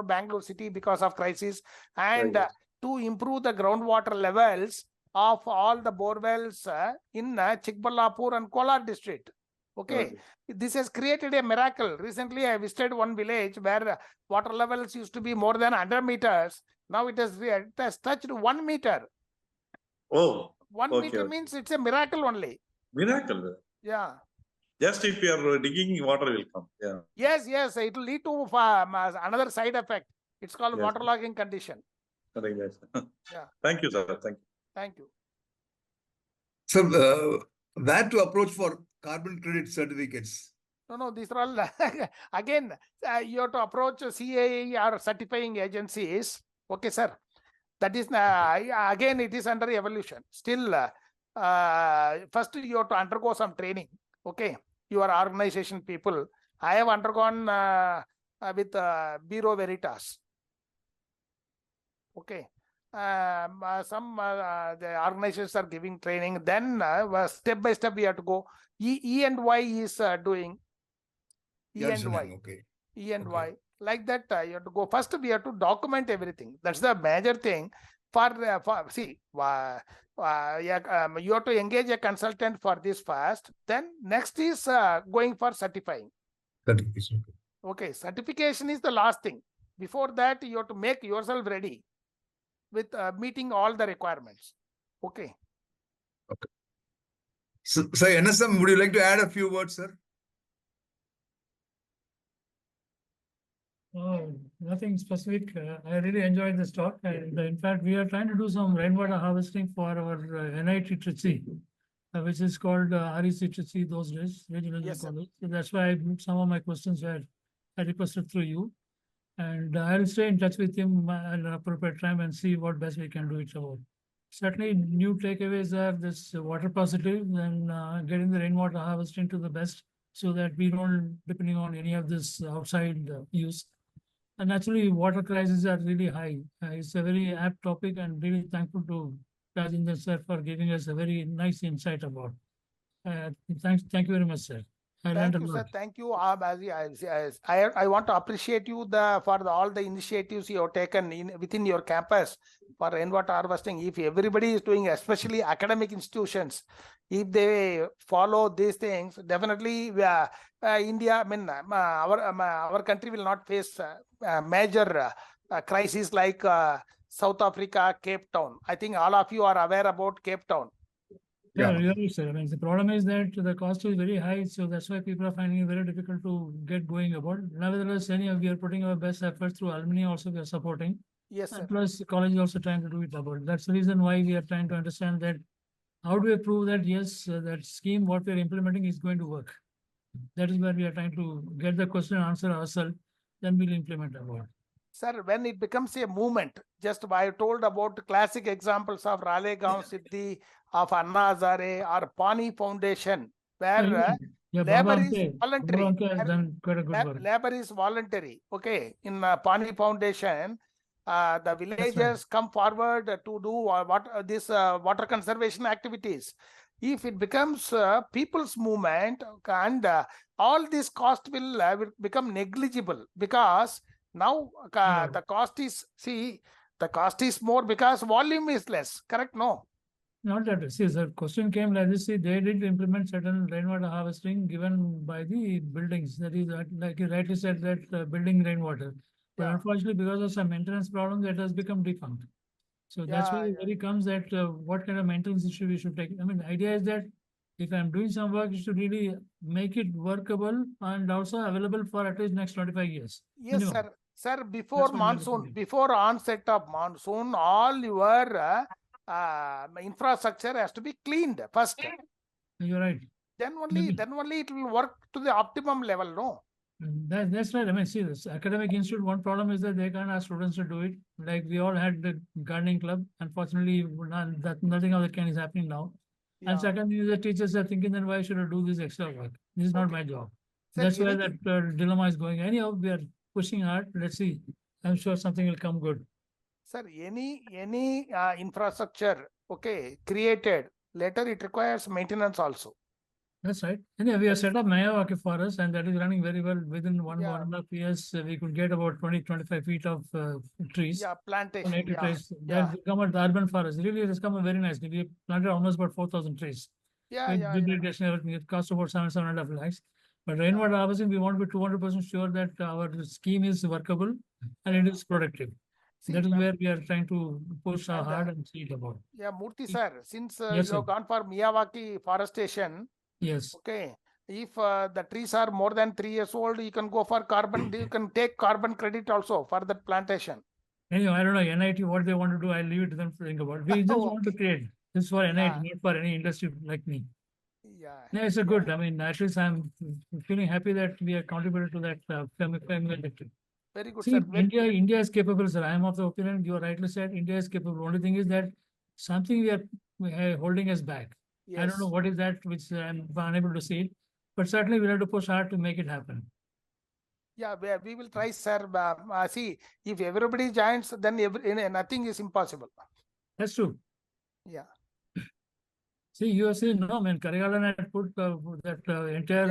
Bangalore city because of crisis, and to improve the groundwater levels of all the bore wells in Chikballapur and Kolar district. Okay. This has created a miracle. Recently, I visited one village where water levels used to be more than 100 meters. Now it has touched 1 meter. Oh, 1 okay, meter okay. means it's a miracle only. Miracle. Yeah. Just if you are digging, water will come. Yeah. Yes, it will lead to another side effect. It's called Yes. waterlogging condition. Correct, yes. Yeah. Thank you, sir. Thank you. Thank you. So, where to approach for carbon credit certificates? No, these are all again. You have to approach CAE or certifying agencies. Okay, sir. That is again, it is under evolution. Still, first you have to undergo some training. Okay, your organization people. I have undergone with Bureau Veritas. Okay. Some the organizations are giving training. Then step by step we have to go. E&Y is doing. E&Y. Okay. E&Y. Like that, you have to go. First, we have to document everything. That's the major thing. See, you have to engage a consultant for this first. Then next is going for certifying. Certification. Okay, certification is the last thing. Before that, you have to make yourself ready with meeting all the requirements. Okay. Okay. So, NSM, would you like to add a few words, sir? Oh, nothing specific. I really enjoyed this talk. And in fact, we are trying to do some rainwater harvesting for our NIT Trichy, which is called REC Trichy those days, Regional College. So that's why some of my questions were requested through you. And I'll stay in touch with him at an appropriate time and see what best we can do it about. Certainly, new takeaways are this water positive and getting the rainwater harvesting to the best so that we don't depending on any of this outside use. And naturally, water crises are really high. It's a very apt topic and really thankful to Rajendiran sir for giving us a very nice insight about. Thank you very much, sir. Thank you, sir. Thank you. I want to appreciate you for all the initiatives you have taken within your campus for rainwater harvesting. If everybody is doing, especially academic institutions, if they follow these things, definitely India, I mean, our country will not face major crises like South Africa, Cape Town. I think all of you are aware about Cape Town. Yeah, really, sir. I mean, the problem is that the cost is very high, so that's why people are finding it very difficult to get going about. Nevertheless, we are putting our best efforts through alumni also we are supporting. Yes, sir. And plus, the college is also trying to do it about. That's the reason why we are trying to understand that how do we prove that yes, that scheme what we are implementing is going to work. That is where we are trying to get the question and answer ourselves. Then we'll implement about. Sir, when it becomes a movement, just I told about classic examples of Ralegaon Siddhi, of Anna Hazare or Pani Foundation, where labor is voluntary. Labor is voluntary. Okay, in Pani Foundation, the villagers come forward to do water conservation activities. If it becomes people's movement, and all this cost will become negligible because now the cost is the cost is more because volume is less. Correct? No. Not that. See, the question came like this. See, they did implement certain rainwater harvesting given by the buildings. That is, like you rightly said, that building rainwater. But unfortunately, because of some maintenance problems, that has become defunct. So that's why it really comes that what kind of maintenance issue we should take. I mean, the idea is that if I'm doing some work, you should really make it workable and also available for at least next 25 years. Yes, minimum. Sir, before monsoon, before onset of monsoon, all your infrastructure has to be cleaned first. You're right. Then only it will work to the optimum level, no? That's right. I mean, see, this academic institute, one problem is that they can't ask students to do it. Like we all had the gardening club. Unfortunately, nothing of that kind is happening now. Yeah. And second, the teachers are thinking that why should I do this extra work? This is not my job. Sir, that's why that dilemma is going. Anyhow, we are pushing hard. Let's see. I'm sure something will come good. Sir, any infrastructure, okay, created, later it requires maintenance also. That's right. Anyway, we have set up Mayawaki forest and that is running very well. Within one and a half years, we could get about 20-25 feet of trees. Yeah, plantation. Trees. That will come at the urban forest. Really, it has come very nicely. We planted almost about 4,000 trees. With irrigation, everything. It cost about 7.5 lakhs. But rainwater harvesting, we want to be 200% sure that our scheme is workable and it is productive. That is where we are trying to push hard and see it about. Yeah, Murthy sir, since Yes, you have sir. gone for Miyawaki forestation, Yes. okay, if the trees are more than 3 years old, you can go for carbon, you can take carbon credit also for that plantation. Anyway, I don't know, NIT, what they want to do, I'll leave it to them to think about. We just want to create. This is for NIT, not for any industry like me. Yeah. Yeah, it's a good. I mean, at least I'm feeling happy that we are contributed to that family electric. Very good, See, sir. India is capable, sir. I am of the opinion, you rightly said, India is capable. Only thing is that something we are holding us back. Yes. I don't know what is that, which I'm unable to see, but certainly we'll have to push hard to make it happen. Yeah, we will try, sir. See, if everybody joins, then nothing is impossible. That's true. Yeah. See, you have seen, no, man, Karigalan had put that entire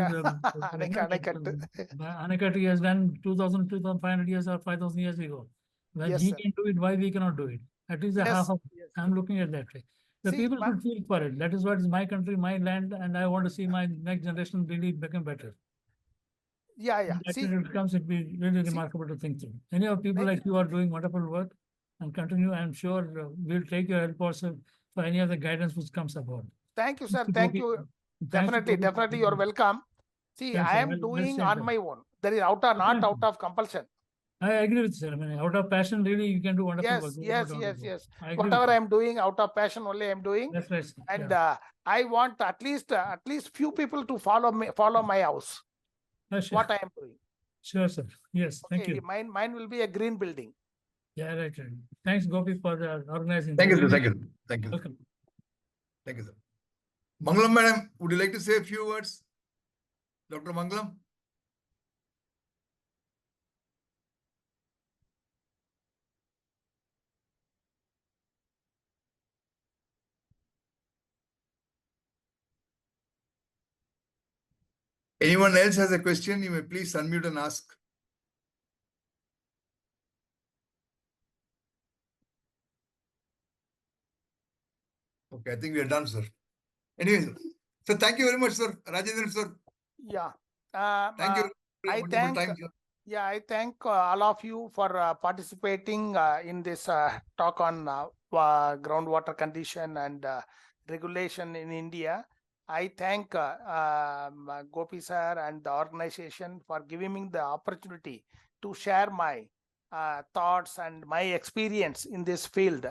Anakat he has done 2,000, 2,500 years or 5,000 years ago. When Yes, he sir. can do it, why we cannot do it? At least a Yes, half of yes. I'm looking at that way. The See, people should feel for it. That is what is my country, my land, and I want to see my next generation really become better. Yeah, yeah. That See, when it comes, it'll be really remarkable to think through. Any of people like you are doing wonderful work and continue. I'm sure we'll take your help also for any other guidance which comes about. Thank you, sir. Mr. Thank Gopi, you. thanks to Definitely, Gopi. definitely, you're welcome. See, Thanks, I sir. am I'll doing say on that. my own. There is not out of compulsion. I agree with you, sir. I mean, out of passion, really, you can do wonderful work. Yes. I agree Whatever with you. I'm doing out of passion only I'm doing. That's right, sir. And I want at least few people to follow my house. Sure. What I am doing. Sure, sir. Yes, thank you. Mine will be a green building. Yeah, right. Thanks, Gopi, for organizing. Thank you, sir. Thank you. Thank you. Welcome. Thank you, sir. Mangalam madam, would you like to say a few words? Dr. Mangalam? Anyone else has a question, you may please unmute and ask. Okay, I think we are done, sir. Anyways, so thank you very much, sir. Rajendiran, sir. Yeah. Thank you. I thank all of you for participating in this talk on groundwater condition and regulation in India. I thank Gopi sir and the organization for giving me the opportunity to share my thoughts and my experience in this field.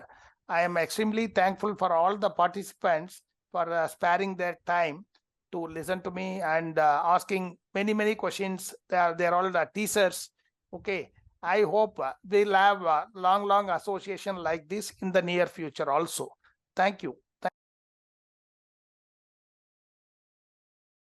I am extremely thankful for all the participants for sparing their time to listen to me and asking many questions. They're all the teasers. Okay. I hope we'll have a long association like this in the near future also. Thank you.